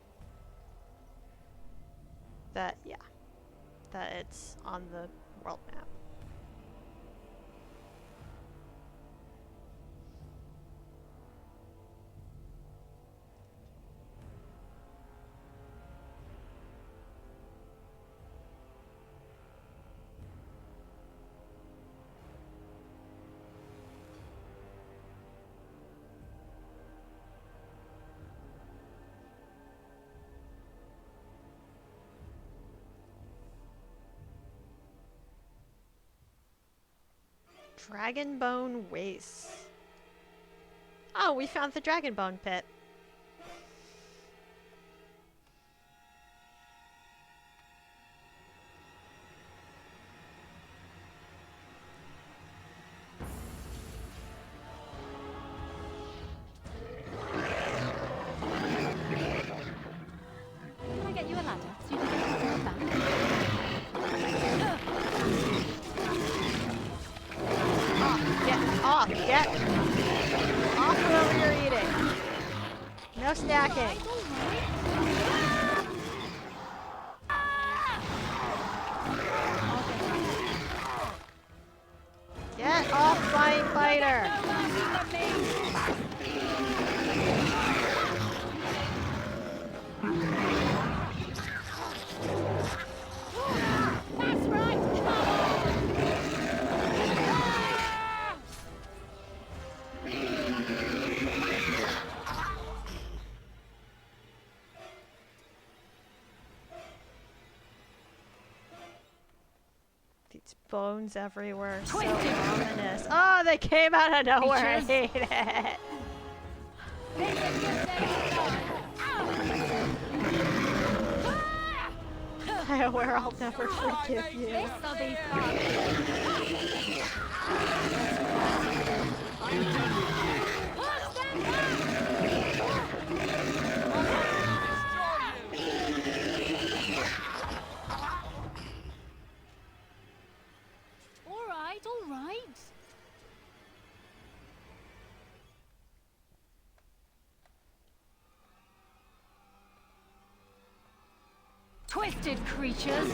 that, yeah, that it's on the world map. Dragonbone Waste. Oh, we found the Dragonbone pit. Can I get you a ladder so you can get off my back? Get off! Get Stop stacking. Get off my fighter. That's right. Come These bones everywhere. So ominous. Oh, they came out of nowhere. I hate it. I swear I'll never forgive you. This'll be fun. All right. Twisted creatures!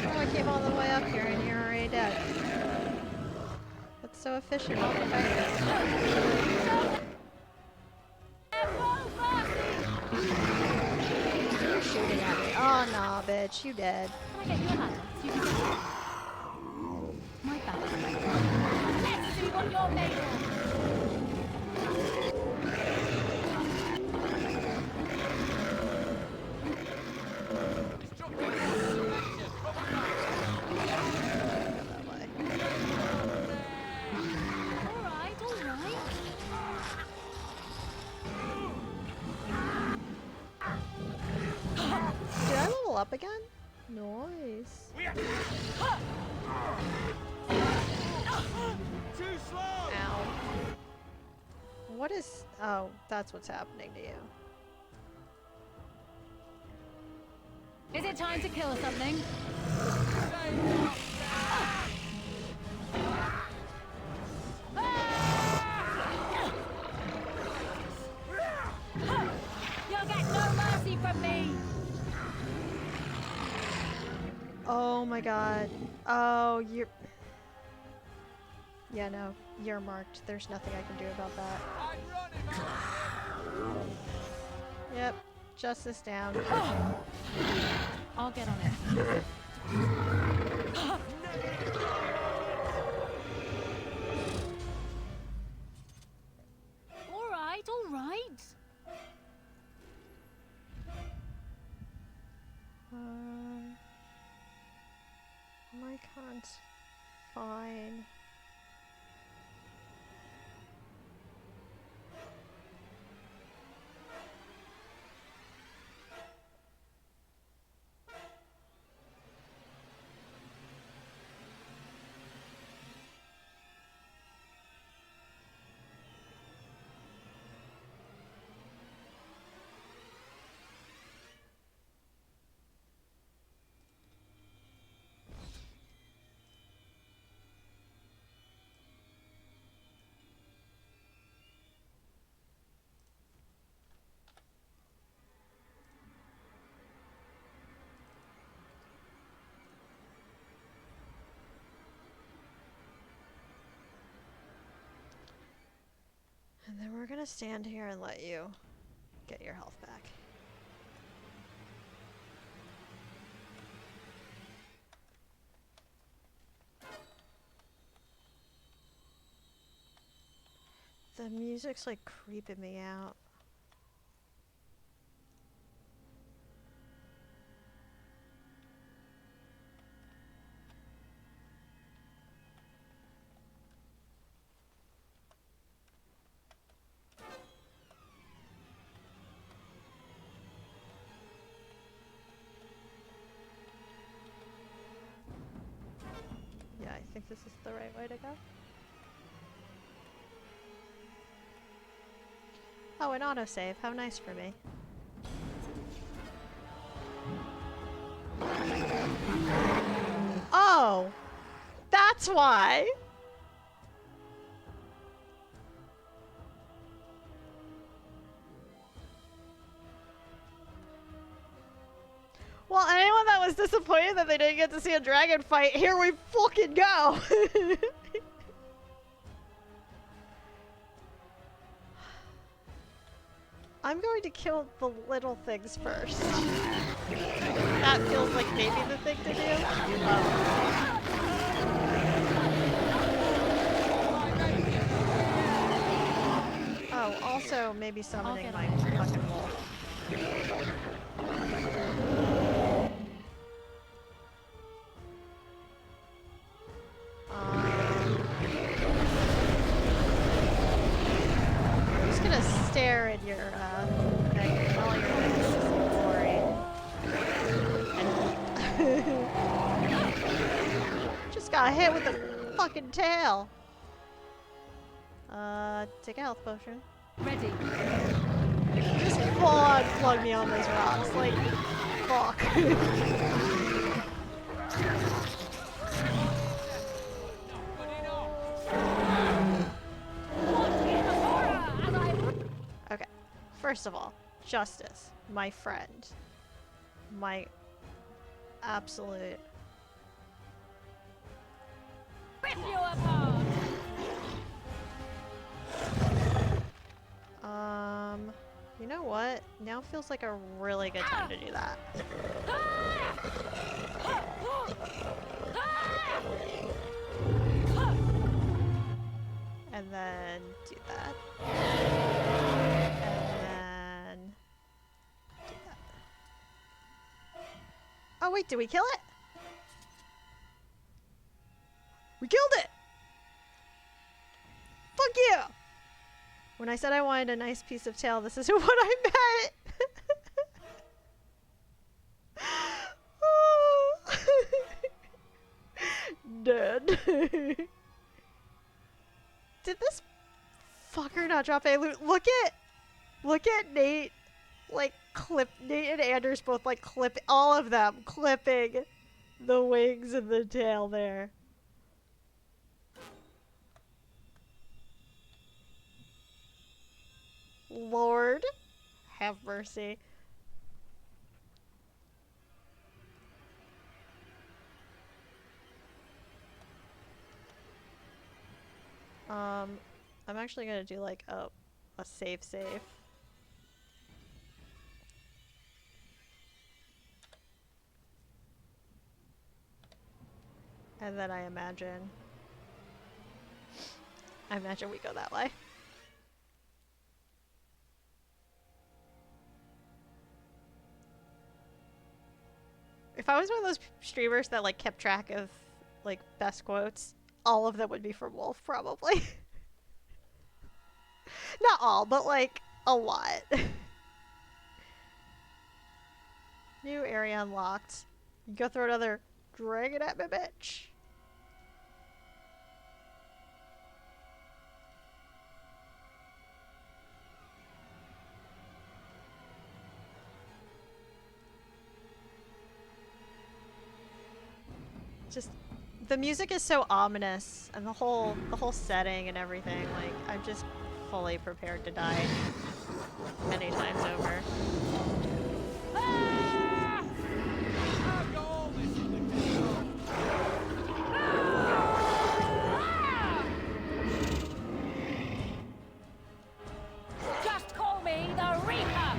Oh, I came all the way up here and you're already dead. That's so efficient. All the fighters. You're shooting at me. Oh, nah, bitch. You dead. Can I get you a ladder so you can get up? My bad. Let's see what you're made of. All right. Did I level up again? Nice. Too slow! Ow. What is... Oh, that's what's happening to you. Is it time to kill something? You'll get no mercy from me. Oh my god. Oh, you're... Yeah, no. You're marked. There's nothing I can do about that. Yep. Justice down. I'll get on it. All right. I can't find... And then we're gonna stand here and let you get your health back. The music's like creeping me out. Yeah, I think this is the right way to go. Oh, an autosave. How nice for me. Oh! That's why! Well, anyone that was disappointed that they didn't get to see a dragon fight, here we fucking go! I'm going to kill the little things first. That feels like maybe the thing to do. Oh, also maybe summoning my fucking wolf. I'm just gonna stare at your, all your glory. And just got hit with a fucking tail. Take a health potion. Ready. Just full on plug me on those rocks, like, fuck. Okay, first of all, Justice, my friend, my absolute. Rip you apart. You know what? Now feels like a really good time to do that. And then do that. And then do that. Oh wait, did we kill it? We killed it! Fuck you! When I said I wanted a nice piece of tail, this isn't what I meant! Dead. Did this fucker not drop a loot? Look at Nate, like, Nate and Anders both, like, all of them clipping the wings and the tail there. Lord, have mercy. I'm actually gonna do like a save. And then I imagine we go that way. If I was one of those streamers that like kept track of like best quotes, all of them would be from Wolf probably. Not all, but like a lot. New area unlocked. You go throw another dragon at me, bitch. Just the music is so ominous, and the whole setting and everything. Like I'm just fully prepared to die many times over. Just call me the Reaper.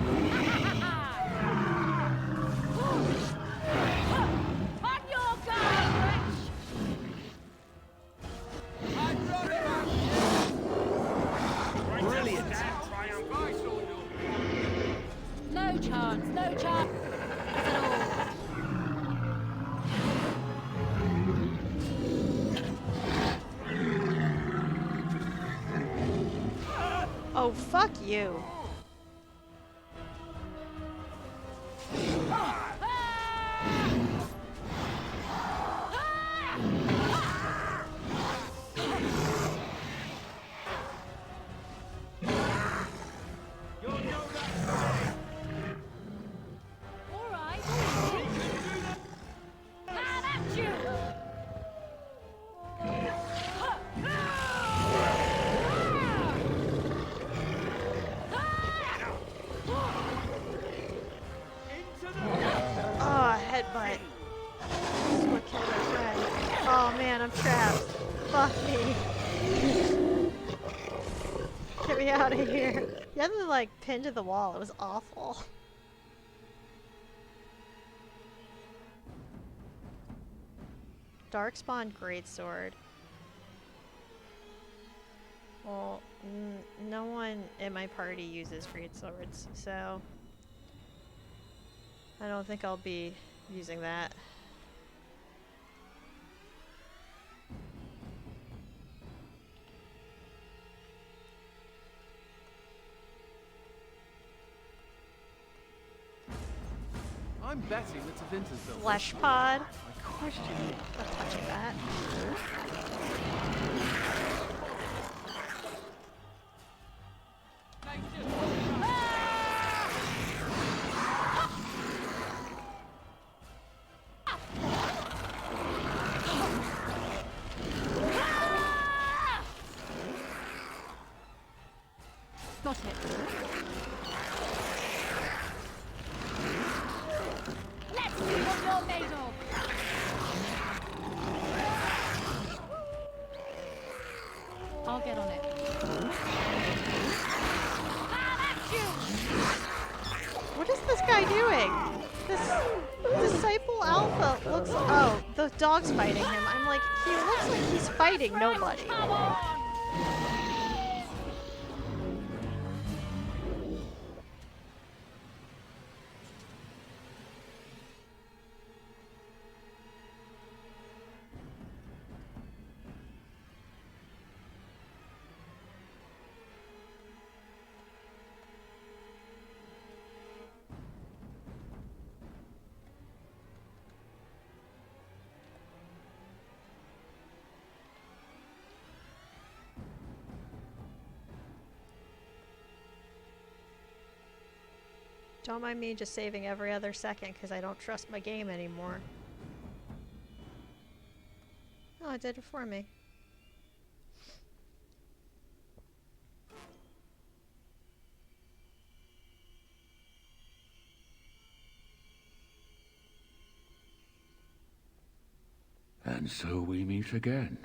On your guard, wretch. Brilliant! No chance, no chance at all. Oh, fuck you. man, I'm trapped. Fuck me. Get me out of here. You had me like pinned to the wall. It was awful. Darkspawn Greatsword. Well, no one in my party uses greatswords, so I don't think I'll be using that. I'm betting that Tavinta's built Flesh pod. I question it. Not touching that. Got it. Let's see what you're made of. I'll get on it. What is this guy doing? This Disciple Alpha looks. Oh, the dog's fighting him. I'm like, he looks like he's fighting nobody. Don't mind me just saving every other second because I don't trust my game anymore. Oh, it did it for me. And so we meet again.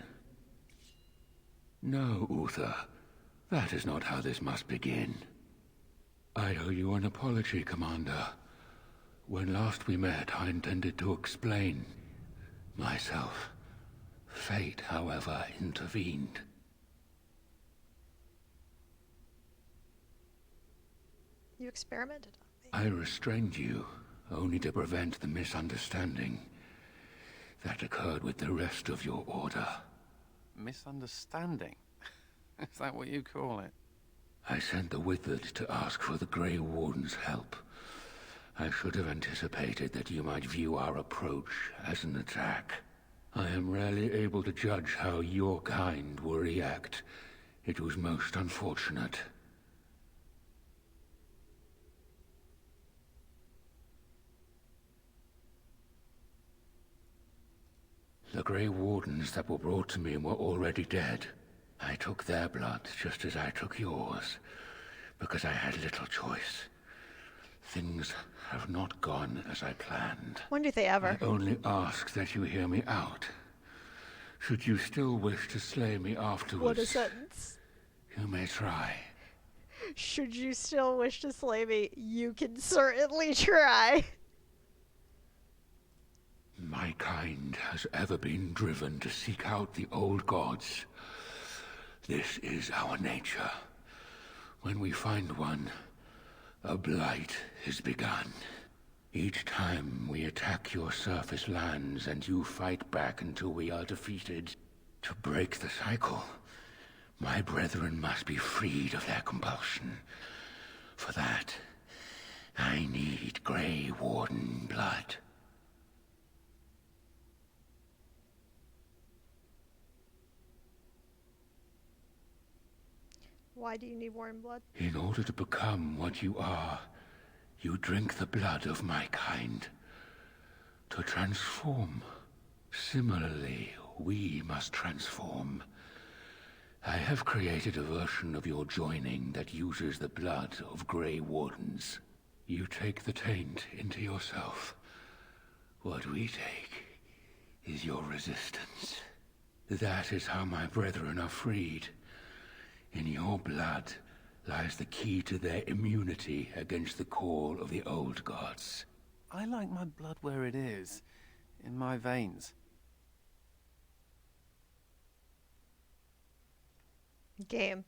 No, Uther. That is not how this must begin. I owe you an apology, Commander. When last we met, I intended to explain myself. Fate, however, intervened. You experimented I restrained you, only to prevent the misunderstanding that occurred with the rest of your order. Misunderstanding? Is that what you call it? I sent the Withered to ask for the Grey Warden's help. I should have anticipated that you might view our approach as an attack. I am rarely able to judge how your kind will react. It was most unfortunate. The Grey Wardens that were brought to me were already dead. I took their blood just as I took yours, because I had little choice. Things have not gone as I planned. When do they ever? I only ask that you hear me out. Should you still wish to slay me afterwards, What a sentence. you may try. Should you still wish to slay me, you can certainly try. My kind has ever been driven to seek out the old gods. This is our nature. When we find one, a blight is begun. Each time we attack your surface lands and you fight back until we are defeated. To break the cycle, my brethren must be freed of their compulsion. For that, I need Grey Warden blood. Why do you need warm blood? In order to become what you are, you drink the blood of my kind. To transform. Similarly, we must transform. I have created a version of your joining that uses the blood of Grey Wardens. You take the taint into yourself. What we take is your resistance. That is how my brethren are freed. In your blood lies the key to their immunity against the call of the old gods. I like my blood where it is, in my veins. Game.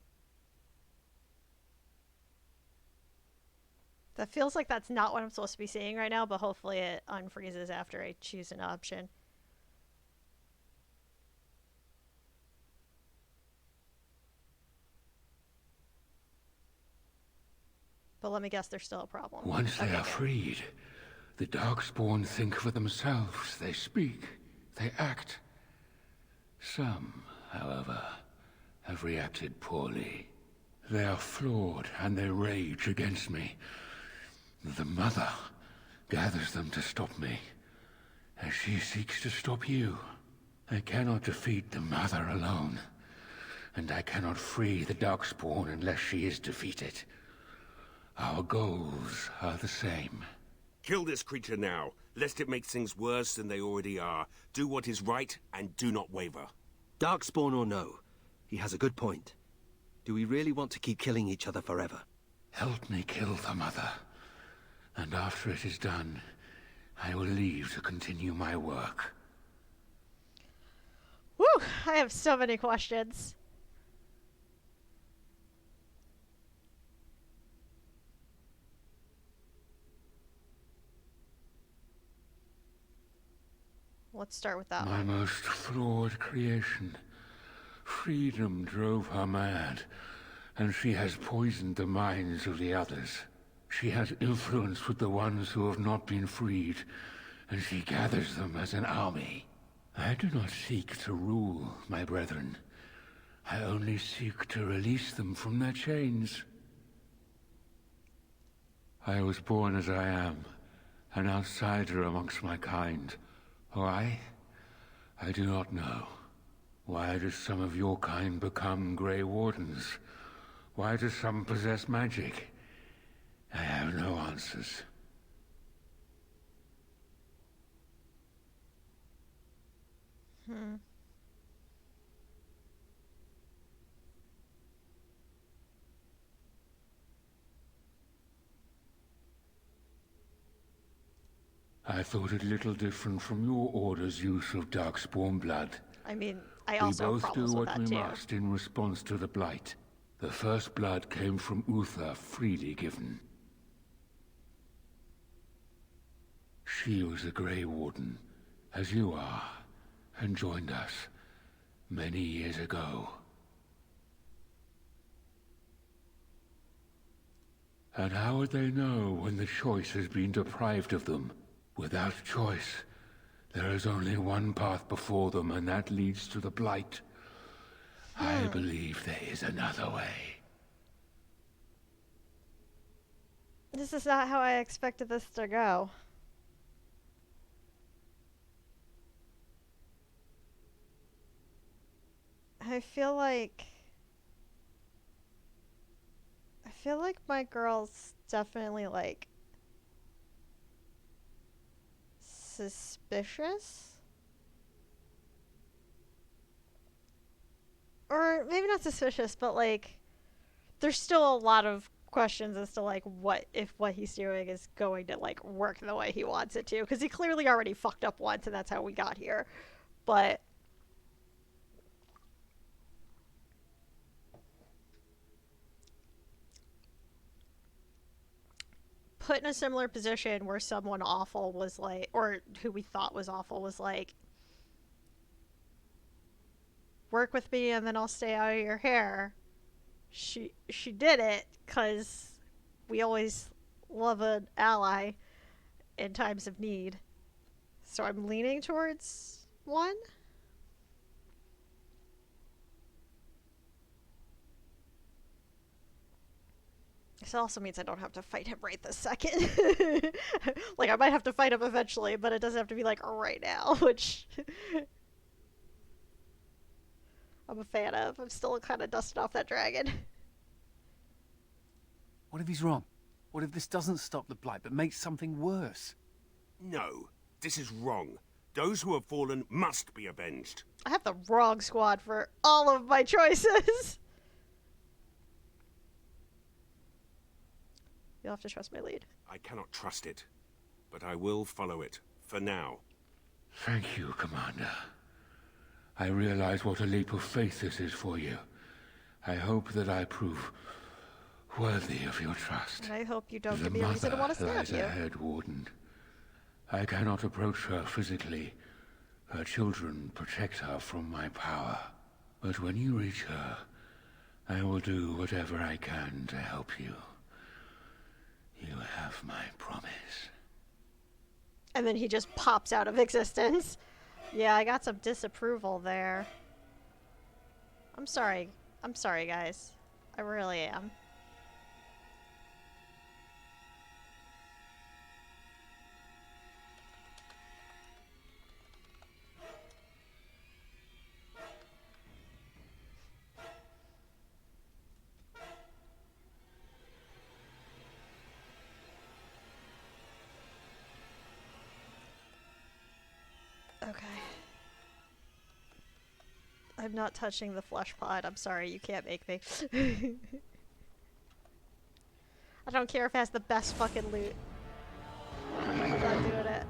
That feels like that's not what I'm supposed to be seeing right now, but hopefully it unfreezes after I choose an option. But let me guess, there's still a problem. Once they Okay, are good. freed, the Darkspawn think for themselves. They speak, they act. Some, however, have reacted poorly. They are flawed and they rage against me. The Mother gathers them to stop me, as she seeks to stop you. I cannot defeat the Mother alone, and I cannot free the Darkspawn unless she is defeated. Our goals are the same. Kill this creature now, lest it makes things worse than they already are. Do what is right, and do not waver. Darkspawn or no, he has a good point. Do we really want to keep killing each other forever? Help me kill the Mother, and after it is done, I will leave to continue my work. Woo! I have so many questions. Let's start with that My one. most flawed creation. Freedom drove her mad, and she has poisoned the minds of the others. She has influence with the ones who have not been freed, and she gathers them as an army. I do not seek to rule, my brethren. I only seek to release them from their chains. I was born as I am, an outsider amongst my kind. Why? I do not know. Why do some of your kind become Grey Wardens? Why do some possess magic? I have no answers. I thought it little different from your order's use of Darkspawn blood. I mean, I We also have both do problems with what that we too. must in response to the Blight. The first blood came from Uther, freely given. She was a Grey Warden, as you are, and joined us many years ago. And how would they know when the choice has been deprived of them? Without choice, there is only one path before them, and that leads to the Blight. I believe there is another way. This is not how I expected this to go. I feel like my girl's definitely like suspicious. Or maybe not suspicious, but like there's still a lot of questions as to like what if what he's doing is going to like work the way he wants it to, because he clearly already fucked up once and that's how we got here. But put in a similar position where someone awful was like, or who we thought was awful was like, work with me and then I'll stay out of your hair. She did it because we always love an ally in times of need. So I'm leaning towards one. This also means I don't have to fight him right this second. Like, I might have to fight him eventually, but it doesn't have to be, like, right now, which I'm a fan of. I'm still kind of dusting off that dragon. What if he's wrong? What if this doesn't stop the Blight, but makes something worse? No, this is wrong. Those who have fallen must be avenged. I have the wrong squad for all of my choices. You'll have to trust my lead. I cannot trust it, but I will follow it, for now. Thank you, Commander. I realize what a leap of faith this is for you. I hope that I prove worthy of your trust. And I hope you don't The give me a reason to want to mother stab lies you. ahead, Warden. I cannot approach her physically. Her children protect her from my power. But when you reach her, I will do whatever I can to help you. You have my promise. And then he just pops out of existence. Yeah, I got some disapproval there. I'm sorry. I'm sorry, guys. I really am. Okay. I'm not touching the flesh pod. I'm sorry, you can't make me. I don't care if it has the best fucking loot. I'm not doing it.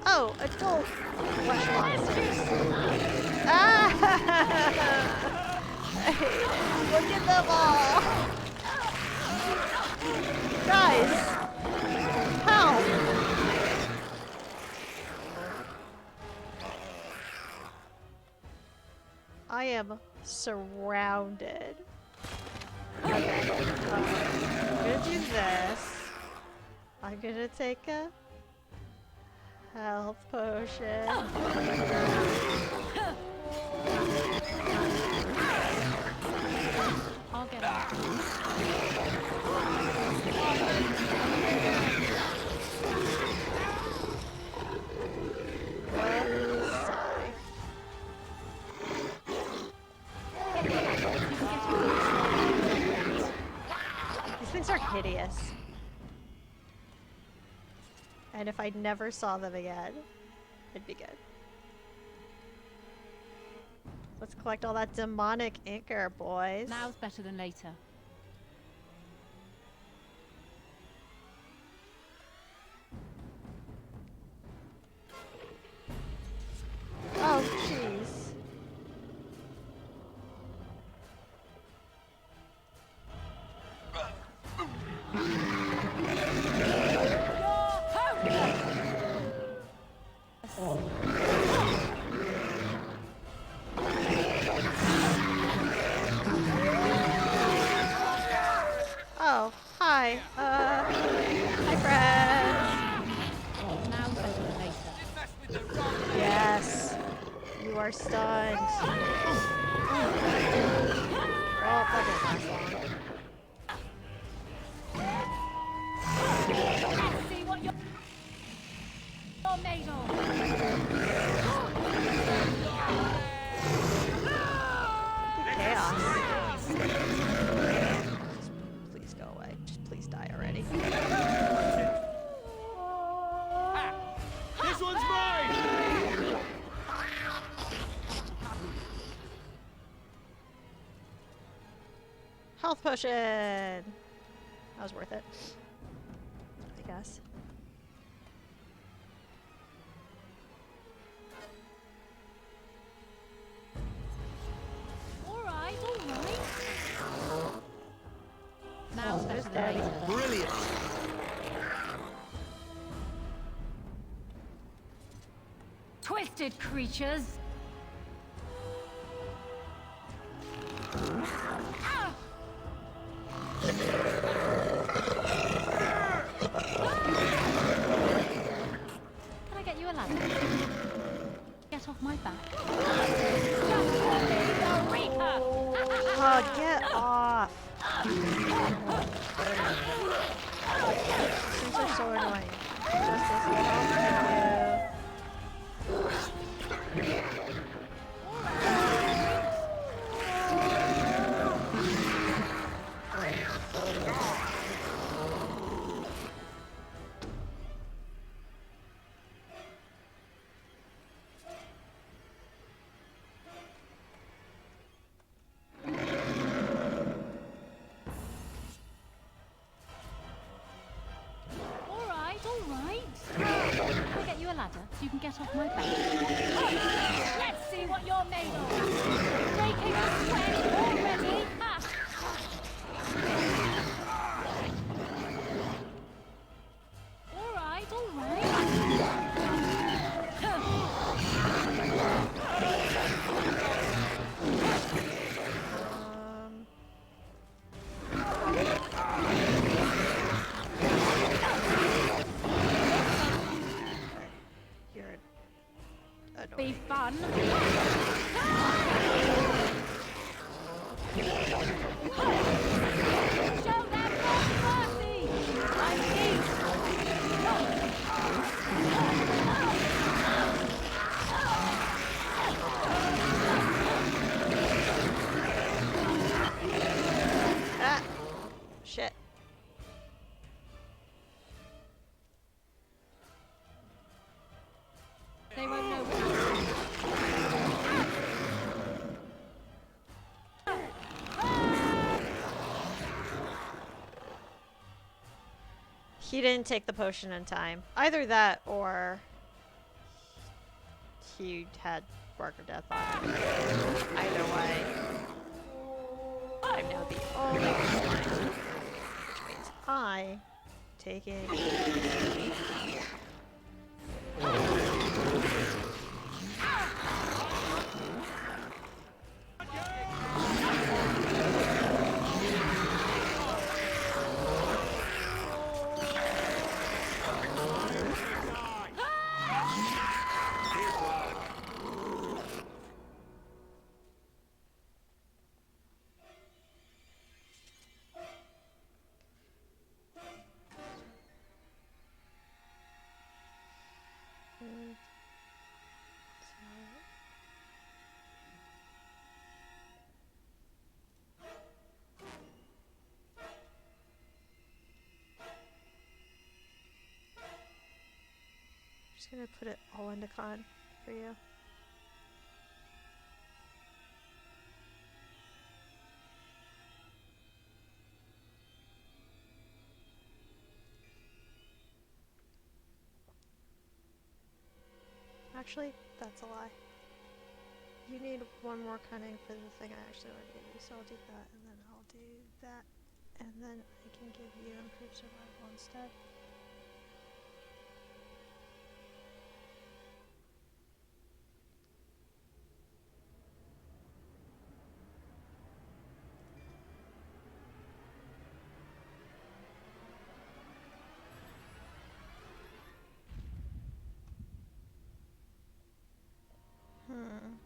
Oh, adult flesh monsters. Ah! Look at them all! Guys! Help! I am surrounded. Okay. I'm gonna do this. I'm gonna take a health potion. I'll get it. These things are hideous. And if I never saw them again, it'd be good. Let's collect all that demonic ichor, boys. Now's better than later. Oh, jeez. Oh, hi. Hi, friends. Now's better than later. Yes. You are stunned. Well, that didn't last long. Let's see what you're made of. Chaos. Please go away. Just please die already. This one's mine! Health potion. That was worth it, I guess. Alright, alright. Now's better than later. Brilliant! Twisted creatures! Can I get you a ladder? Get off my back. Oh, get off. These are so annoying. Justice, help, thank you. Can I get you a ladder so you can get off my back? Let's see what you're made of! Breaking a sweat already? Ha! Alright, alright. You're annoying. Be fun. Show them mercy! I'm Ah! Shit. They won't know what. He didn't take the potion in time. Either that or he had Barker Death on him. Either way. I'm now the only one. Which means I take it. Just gonna put it all into con for you. Actually, that's a lie. You need one more cunning for the thing I actually want to give you, so I'll do that, and then I'll do that, and then I can give you improved survival instead. Hmm.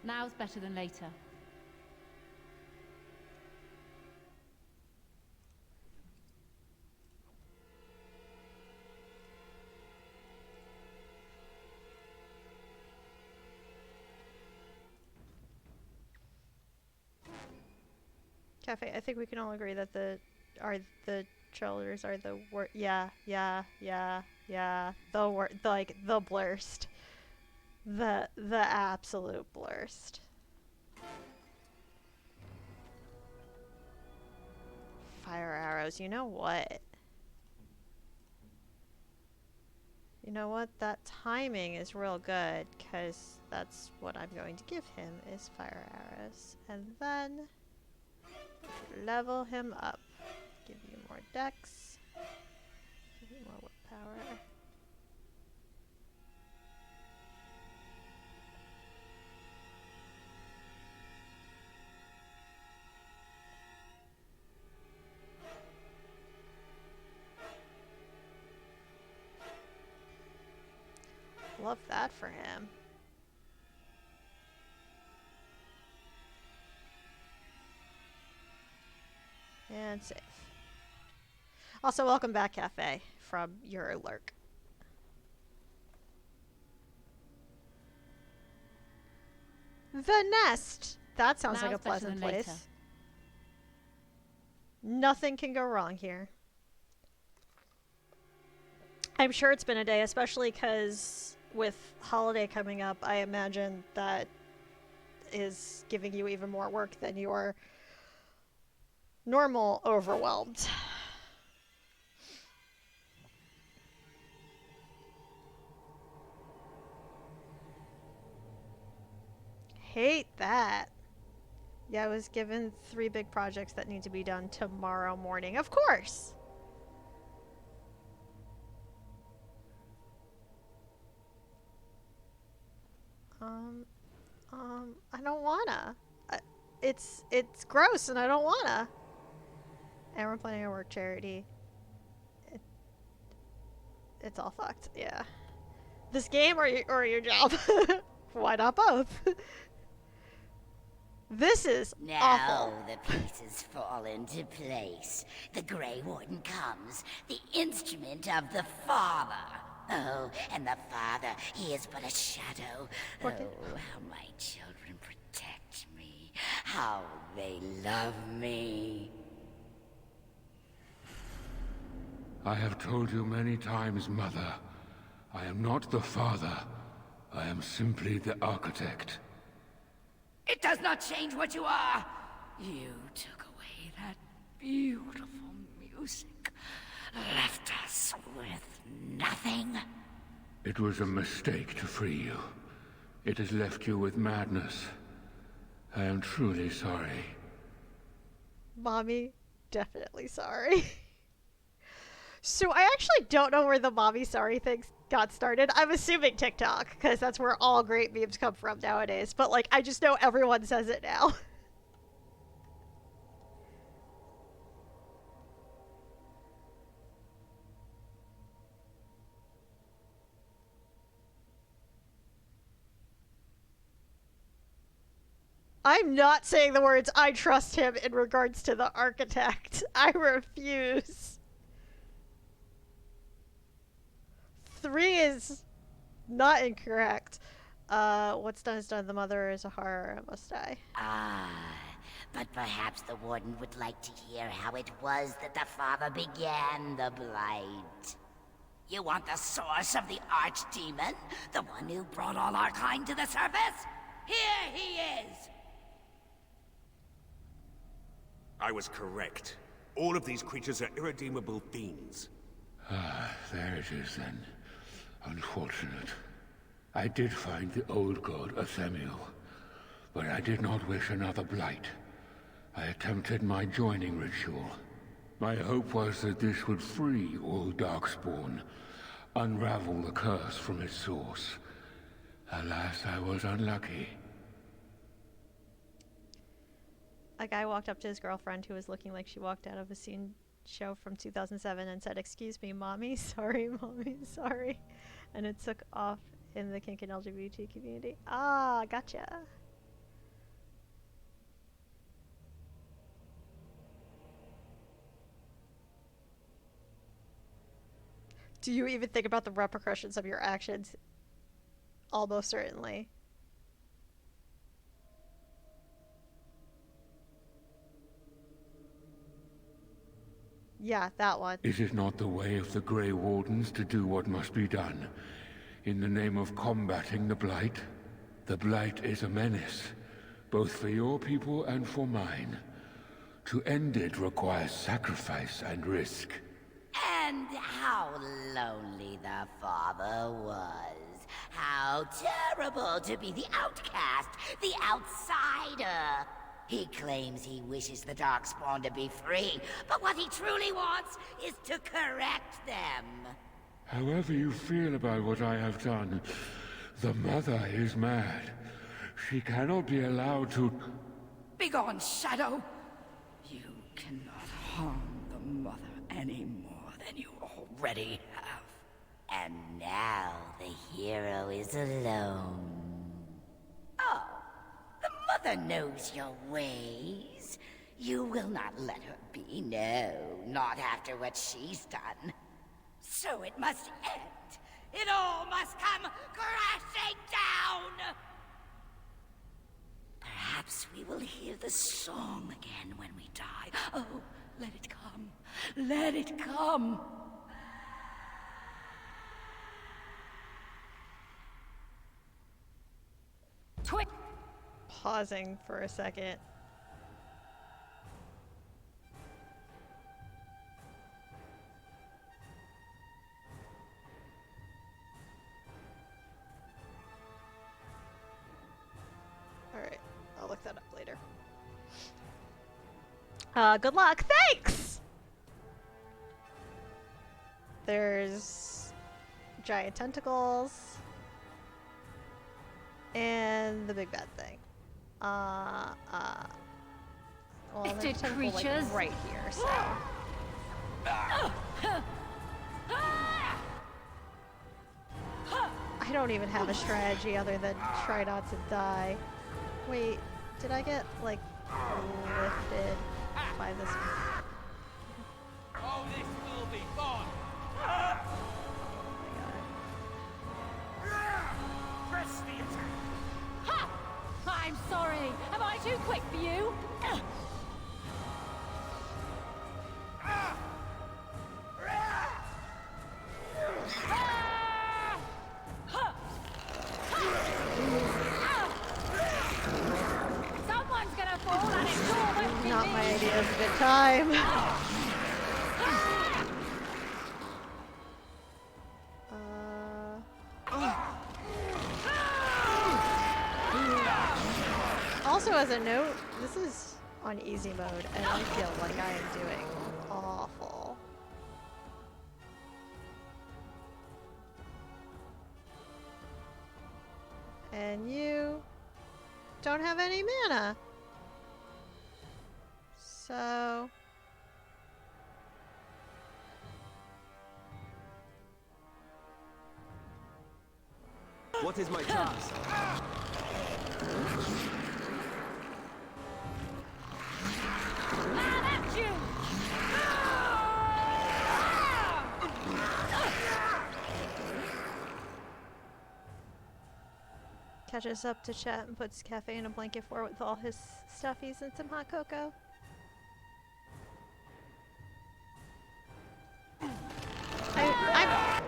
Now's better than later. Cafe, I think we can all agree that the trailers are the worst. Yeah. The blurst. The absolute blurst. Fire arrows. You know what? You know what? That timing is real good, because that's what I'm going to give him, is fire arrows. And then level him up. more dex. Give me more willpower. Love that for him. And save. Also, welcome back, Cafe, from your lurk. The Nest! That sounds like a pleasant place. Nothing can go wrong here. I'm sure it's been a day, especially because with holiday coming up, I imagine that is giving you even more work than your normal overwhelmed. Hate that. Yeah, I was given 3 big projects that need to be done tomorrow morning. Of course! I don't wanna. It's gross and I don't wanna. And we're planning a work charity. It's all fucked, yeah. This game or your job? Why not both? This is awful. Now the pieces fall into place. The Grey Warden comes, the instrument of the Father. Oh, and the Father, he is but a shadow. Okay. Oh, how my children protect me. How they love me. I have told you many times, Mother. I am not the Father. I am simply the Architect. It does not change what you are. You took away that beautiful music. Left us with nothing. It was a mistake to free you. It has left you with madness. I am truly sorry. Mommy, definitely sorry. So I actually don't know where the mommy sorry thing got started. I'm assuming TikTok, because that's where all great memes come from nowadays. But, like, I just know everyone says it now. I'm not saying the words "I trust him" in regards to the architect. I refuse. 3 is not incorrect. What's done is done. The mother is a horror and must die. Ah, but perhaps the Warden would like to hear how it was that the Father began the Blight. You want the source of the Archdemon? The one who brought all our kind to the surface? Here he is! I was correct. All of these creatures are irredeemable fiends. Ah, there it is then. Unfortunate. I did find the old god Athemiel, but I did not wish another blight. I attempted my joining ritual. My hope was that this would free all Darkspawn, unravel the curse from its source. Alas, I was unlucky. A guy walked up to his girlfriend who was looking like she walked out of a scene show from 2007 and said, "Excuse me, mommy, sorry, mommy, sorry." And it took off in the kink and LGBT community. Ah, gotcha. Do you even think about the repercussions of your actions? Almost certainly. Yeah, that one. It is not the way of the Grey Wardens to do what must be done. In the name of combating the Blight. The Blight is a menace, both for your people and for mine. To end it requires sacrifice and risk. And how lonely the Father was. How terrible to be the outcast, the outsider. He claims he wishes the Darkspawn to be free, but what he truly wants is to correct them. However you feel about what I have done, the Mother is mad. She cannot be allowed to... Begone, Shadow! You cannot harm the Mother any more than you already have. And now the hero is alone. Oh, the Mother knows your ways. You will not let her be, no, not after what she's done. So it must end. It all must come crashing down! Perhaps we will hear the song again when we die. Oh, let it come. Let it come. Pausing for a second. Alright, I'll look that up later. Good luck. Thanks! There's giant tentacles. And the big bad thing. Well, there's a tentacle, creatures. like, right here, so. I don't even have a strategy other than try not to die. Wait, did I get, like, lifted by this? Oh, this will be fun! Press the attack! Ha! I'm sorry. Am I too quick for you? Someone's gonna fall and it sure won't be Not me. my idea of a good time. Also, as a note, this is on easy mode, and I feel like I am doing awful. And you don't have any mana. So... What is my task? Man at you! Catches up to chat and puts Cafe in a blanket fort with all his stuffies and some hot cocoa.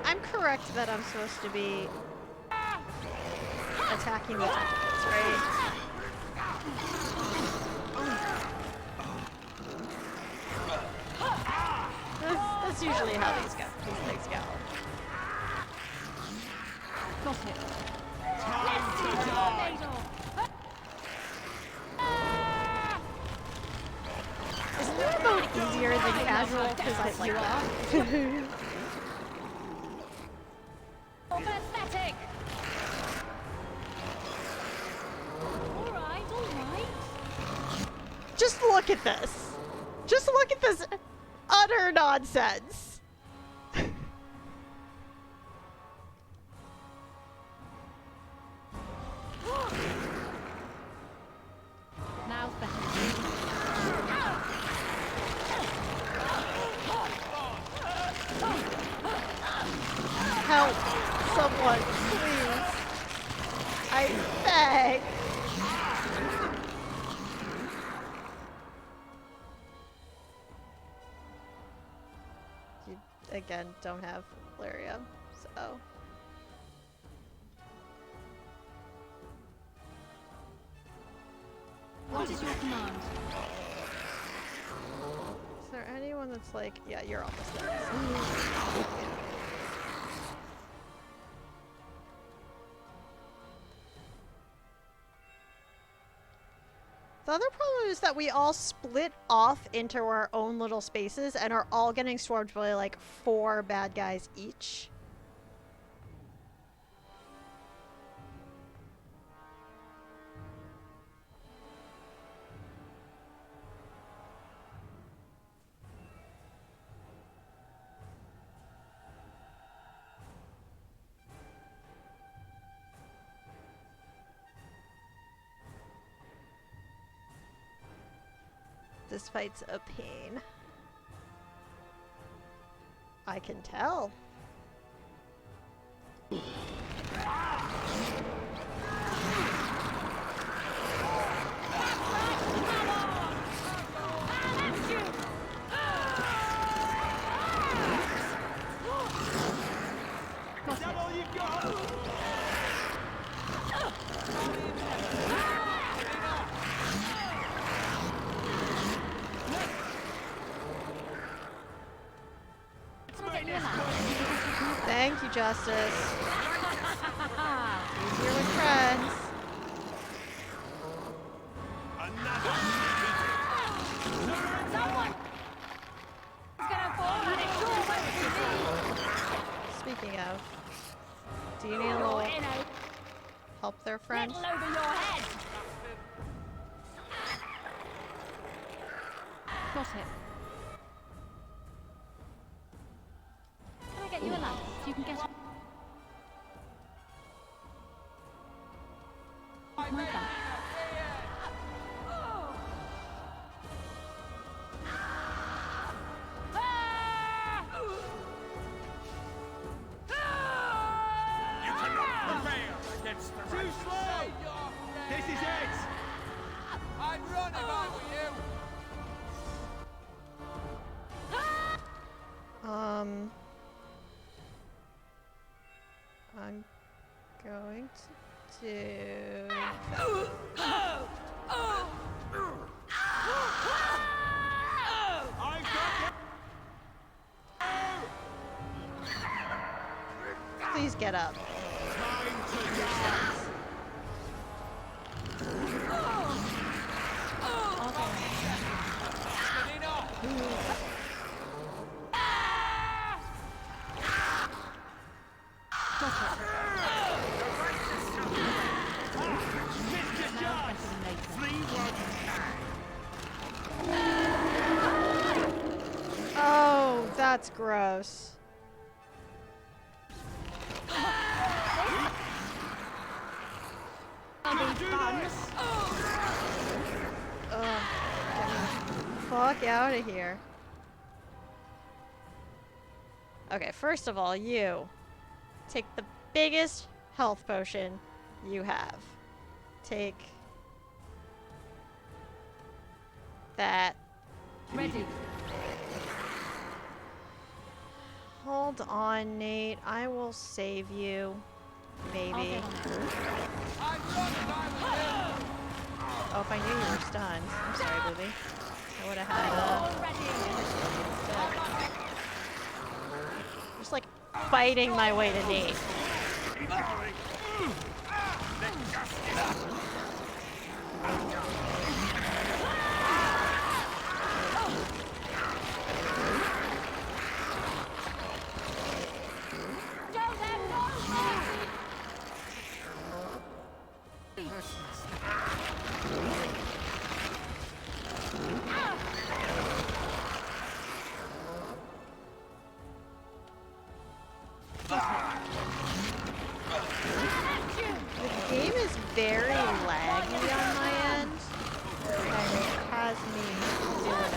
I'm correct that I'm supposed to be attacking the tentacles, right? That's usually how these things go. Got it. Isn't that mode easier than casual? Because I like that. Pathetic. Alright, alright. Just look at this. Just look at this utter nonsense. Now's better. Help someone, please. I beg. You, again, don't have Lyria, so... What is your command? Is there anyone that's like, yeah, you're almost there. The other problem is that we all split off into our own little spaces and are all getting swarmed by like 4 bad guys each. This fight's a pain. I can tell. Thank you, Justice. Easier with friends. Speaking of, do you need a little help there, friend? Got it. Can I get you a lamp so you can get my back? You cannot prevail against the Too slow! This is it! I'd run if I were you! I'm going to do Please get up. Oh, that's gross. Fuck out of here. Okay, first of all, you take the biggest health potion you have. Take that. Ready. Hold on, Nate. I will save you. Maybe. Oh, if I knew you were stunned. I'm sorry, Booby. I would have had just like fighting my way to Nate. The game is very laggy on my end, and it has me doing it.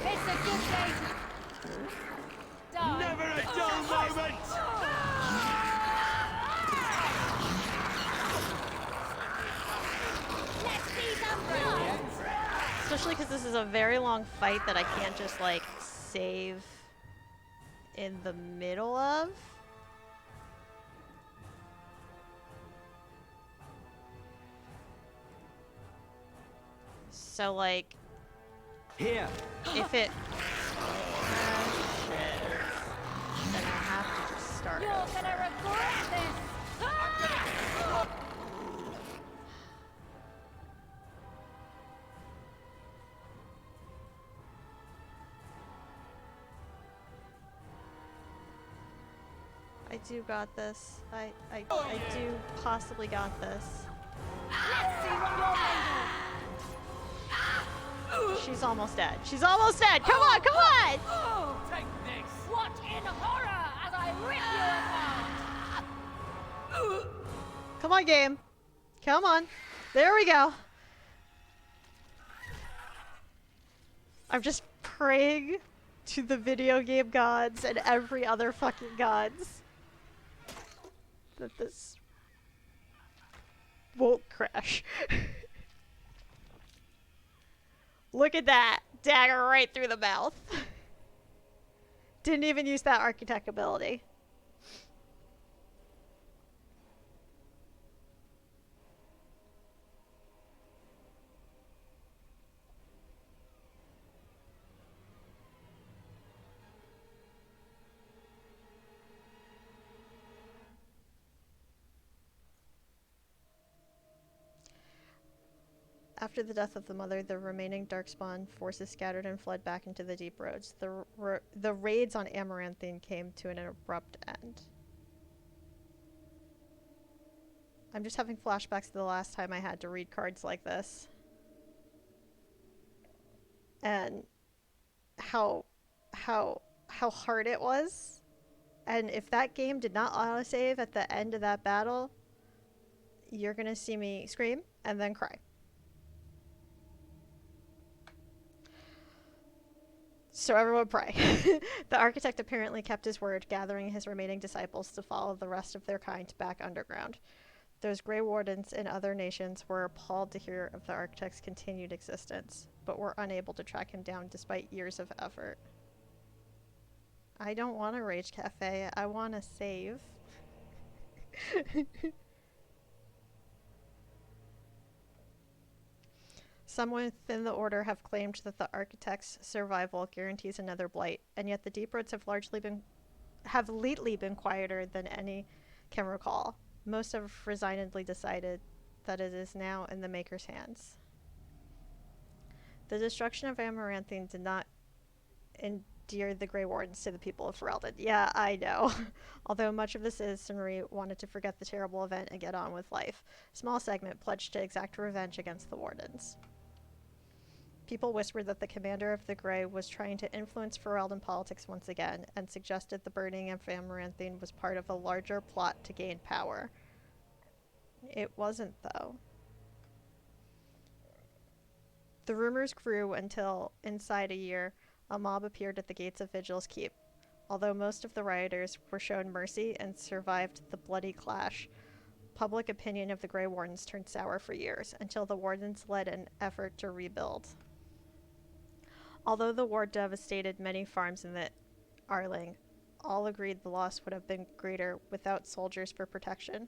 It's a good day. Never a dull moment. Especially because this is a very long fight that I can't just like save in the middle of. So, like... Here! If it... shit. Then I have to just start You're over. gonna regret this! I do got this. I do possibly got this. Let's see what you're made of! She's almost dead. She's almost dead! Come on, come on! Take this! Watch in horror as I rip you apart! Come on, game. Come on. There we go. I'm just praying to the video game gods and every other fucking gods that this won't crash. Look at that. Dagger right through the mouth. Didn't even use that architect ability. After the death of the mother, the remaining Darkspawn forces scattered and fled back into the deep roads. The raids on Amaranthine came to an abrupt end. I'm just having flashbacks to the last time I had to read cards like this. And how hard it was. And if that game did not autosave at the end of that battle, you're gonna see me scream and then cry. So everyone pray. The architect apparently kept his word, gathering his remaining disciples to follow the rest of their kind back underground. Those Grey Wardens in other nations were appalled to hear of the architect's continued existence, but were unable to track him down despite years of effort. I don't want a Rage Cafe, I want to save. Some within the Order have claimed that the architect's survival guarantees another blight, and yet the Deep Roads have lately been quieter than any can recall. Most have resignedly decided that it is now in the Maker's hands. The destruction of Amaranthine did not endear the Grey Wardens to the people of Ferelden. Yeah, I know. Although much of the citizenry wanted to forget the terrible event and get on with life, a small segment pledged to exact revenge against the Wardens. People whispered that the commander of the Grey was trying to influence Ferelden politics once again, and suggested the burning of Amaranthine was part of a larger plot to gain power. It wasn't, though. The rumors grew until, inside a year, a mob appeared at the gates of Vigil's Keep. Although most of the rioters were shown mercy and survived the bloody clash, public opinion of the Grey Wardens turned sour for years, until the Wardens led an effort to rebuild. Although the war devastated many farms in the Arling, all agreed the loss would have been greater without soldiers for protection.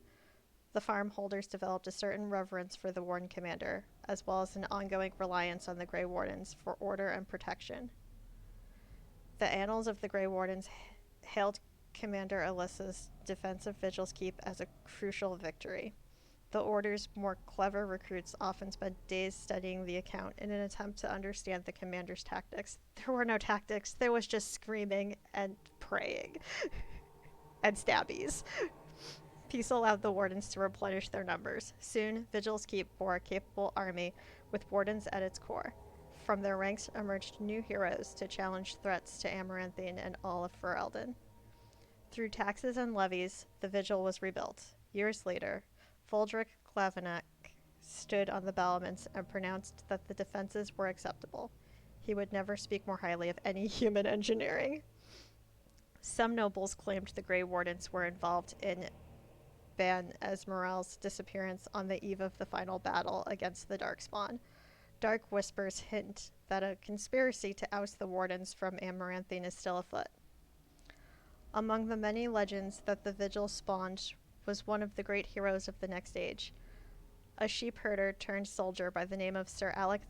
The farm holders developed a certain reverence for the Warden Commander, as well as an ongoing reliance on the Grey Wardens for order and protection. The annals of the Grey Wardens hailed Commander Alyssa's defense of Vigil's Keep as a crucial victory. The Order's more clever recruits often spent days studying the account in an attempt to understand the commander's tactics. There were no tactics, there was just screaming and praying. And stabbies. Peace allowed the Wardens to replenish their numbers. Soon, Vigil's Keep bore a capable army with Wardens at its core. From their ranks emerged new heroes to challenge threats to Amaranthine and all of Ferelden. Through taxes and levies, the Vigil was rebuilt. Years later, Fuldrick Clavenack stood on the battlements and pronounced that the defenses were acceptable. He would never speak more highly of any human engineering. Some nobles claimed the Grey Wardens were involved in Ban Esmeralda's disappearance on the eve of the final battle against the Darkspawn. Dark whispers hint that a conspiracy to oust the Wardens from Amaranthine is still afoot. Among the many legends that the Vigil spawned was one of the great heroes of the next age, a sheep herder turned soldier by the name of Sir Alec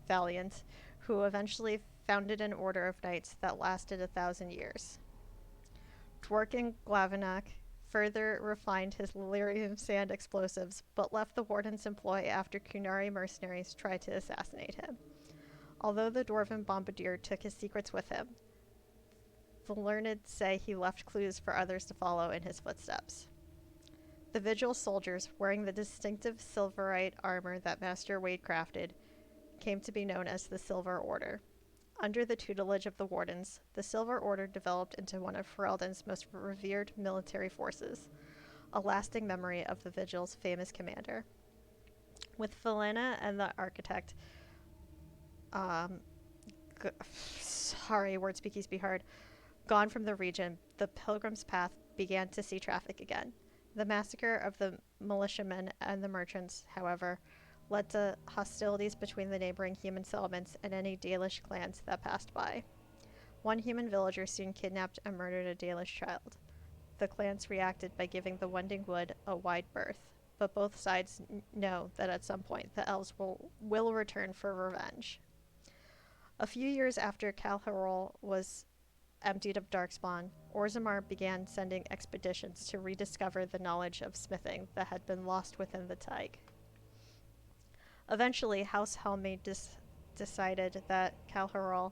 Valiant, who eventually founded an order of knights that lasted 1,000 years. Dworkin Glavenack further refined his Lyrium sand explosives, but left the Warden's employ after Kunari mercenaries tried to assassinate him. Although the Dwarven bombardier took his secrets with him, the learned say he left clues for others to follow in his footsteps. The Vigil soldiers, wearing the distinctive silverite armor that Master Wade crafted, came to be known as the Silver Order. Under the tutelage of the Wardens, the Silver Order developed into one of Ferelden's most revered military forces, a lasting memory of the Vigil's famous commander. With Felena and the Architect, sorry, word speakies be hard, gone from the region, the Pilgrim's Path began to see traffic again. The massacre of the militiamen and the merchants, however, led to hostilities between the neighboring human settlements and any Dalish clans that passed by. One human villager soon kidnapped and murdered a Dalish child. The clans reacted by giving the Wending Wood a wide berth, but both sides know that at some point the elves will return for revenge. A few years after Calharol was emptied of Darkspawn, Orzammar began sending expeditions to rediscover the knowledge of smithing that had been lost within the Tig. Eventually, House Helme decided that Calharol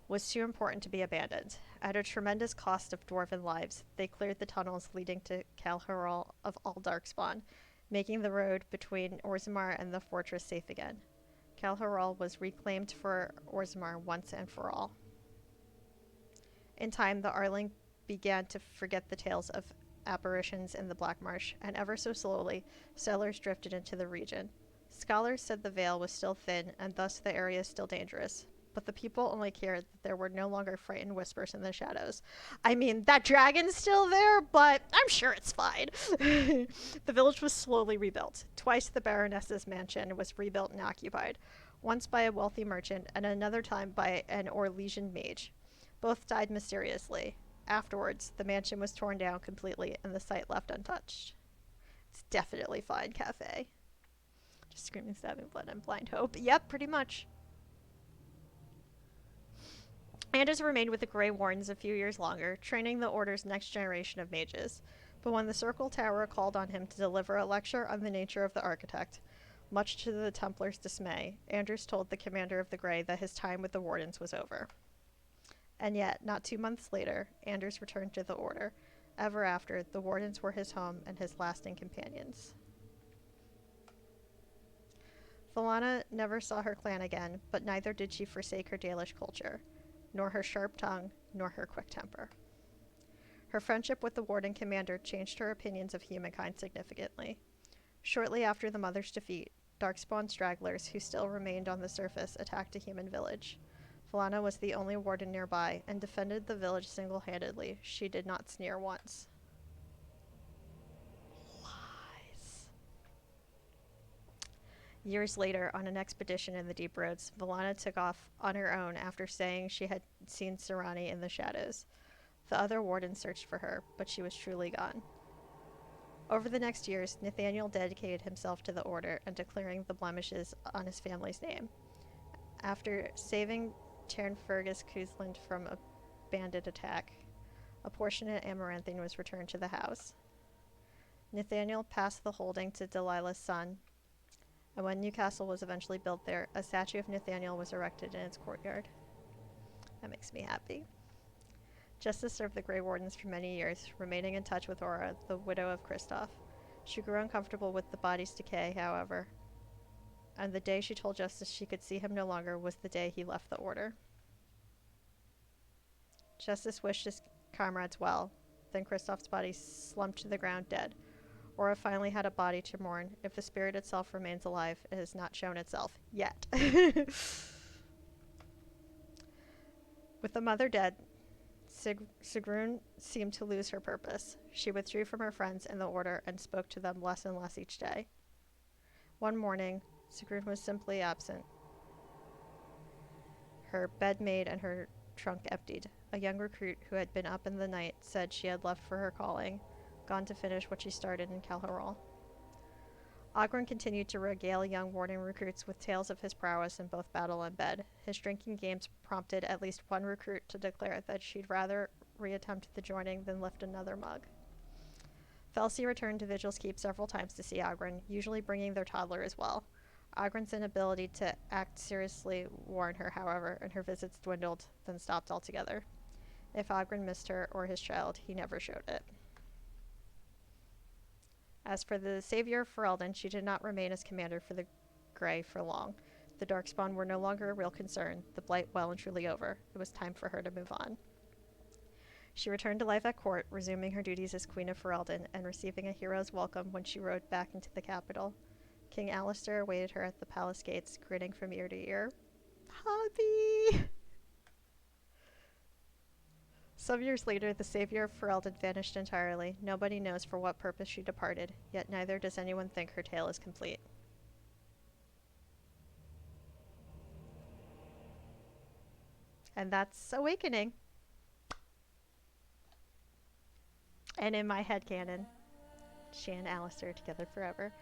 was too important to be abandoned. At a tremendous cost of dwarven lives, they cleared the tunnels leading to Calharol of all Darkspawn, making the road between Orzammar and the fortress safe again. Calharol was reclaimed for Orzammar once and for all. In time, the Arling began to forget the tales of apparitions in the Black Marsh, and ever so slowly, settlers drifted into the region. Scholars said the veil was still thin, and thus the area still dangerous. But the people only cared that there were no longer frightened whispers in the shadows. I mean, that dragon's still there, but I'm sure it's fine. The village was slowly rebuilt. Twice the Baroness's mansion was rebuilt and occupied, once by a wealthy merchant, and another time by an Orlesian mage. Both died mysteriously. Afterwards, the mansion was torn down completely, and the site left untouched. It's definitely fine cafe. Just screaming, stabbing, blood, and blind hope. Yep, pretty much. Anders remained with the Grey Wardens a few years longer, training the Order's next generation of mages. But when the Circle Tower called on him to deliver a lecture on the nature of the Architect, much to the Templars' dismay, Anders told the commander of the Grey that his time with the Wardens was over. And yet, not 2 months later, Anders returned to the Order. Ever after, the Wardens were his home and his lasting companions. Felana never saw her clan again, but neither did she forsake her Dalish culture, nor her sharp tongue, nor her quick temper. Her friendship with the Warden commander changed her opinions of humankind significantly. Shortly after the Mother's defeat, Darkspawn stragglers who still remained on the surface attacked a human village. Felana was the only Warden nearby and defended the village single-handedly. She did not sneer once. Years later, on an expedition in the Deep Roads, Felana took off on her own after saying she had seen Serani in the shadows. The other Wardens searched for her, but she was truly gone. Over the next years, Nathaniel dedicated himself to the Order and to clearing the blemishes on his family's name. After saving Fergus Cusland from a bandit attack, a portion of Amaranthine was returned to the house. Nathaniel passed the holding to Delilah's son, and when Newcastle was eventually built there, a statue of Nathaniel was erected in its courtyard. That makes me happy. Justice served the Grey Wardens for many years, remaining in touch with Aura, the widow of Kristoff. She grew uncomfortable with the body's decay, however, and the day she told Justice she could see him no longer was the day he left the Order. Justice wished his comrades well, then Kristoff's body slumped to the ground dead. Aura finally had a body to mourn. If the spirit itself remains alive, it has not shown itself yet. With the mother dead, Sigrun seemed to lose her purpose. She withdrew from her friends in the Order and spoke to them less and less each day. One morning, Sigrun was simply absent. Her bed made and her trunk emptied. A young recruit who had been up in the night said she had left for her calling, gone to finish what she started in Calharol. Oghren continued to regale young warning recruits with tales of his prowess in both battle and bed. His drinking games prompted at least one recruit to declare that she'd rather reattempt the joining than lift another mug. Felsi returned to Vigil's Keep several times to see Oghren, usually bringing their toddler as well. Oghren's inability to act seriously warned her, however, and her visits dwindled, then stopped altogether. If Oghren missed her or his child, he never showed it. As for the savior of Ferelden, she did not remain as commander for the Grey for long. The Darkspawn were no longer a real concern, the Blight well and truly over. It was time for her to move on. She returned to life at court, resuming her duties as Queen of Ferelden and receiving a hero's welcome when she rode back into the capital. King Alistair awaited her at the palace gates, grinning from ear to ear. Hubby! Some years later, the savior of Ferelden vanished entirely. Nobody knows for what purpose she departed, yet neither does anyone think her tale is complete. And that's Awakening. And in my headcanon, she and Alistair together forever.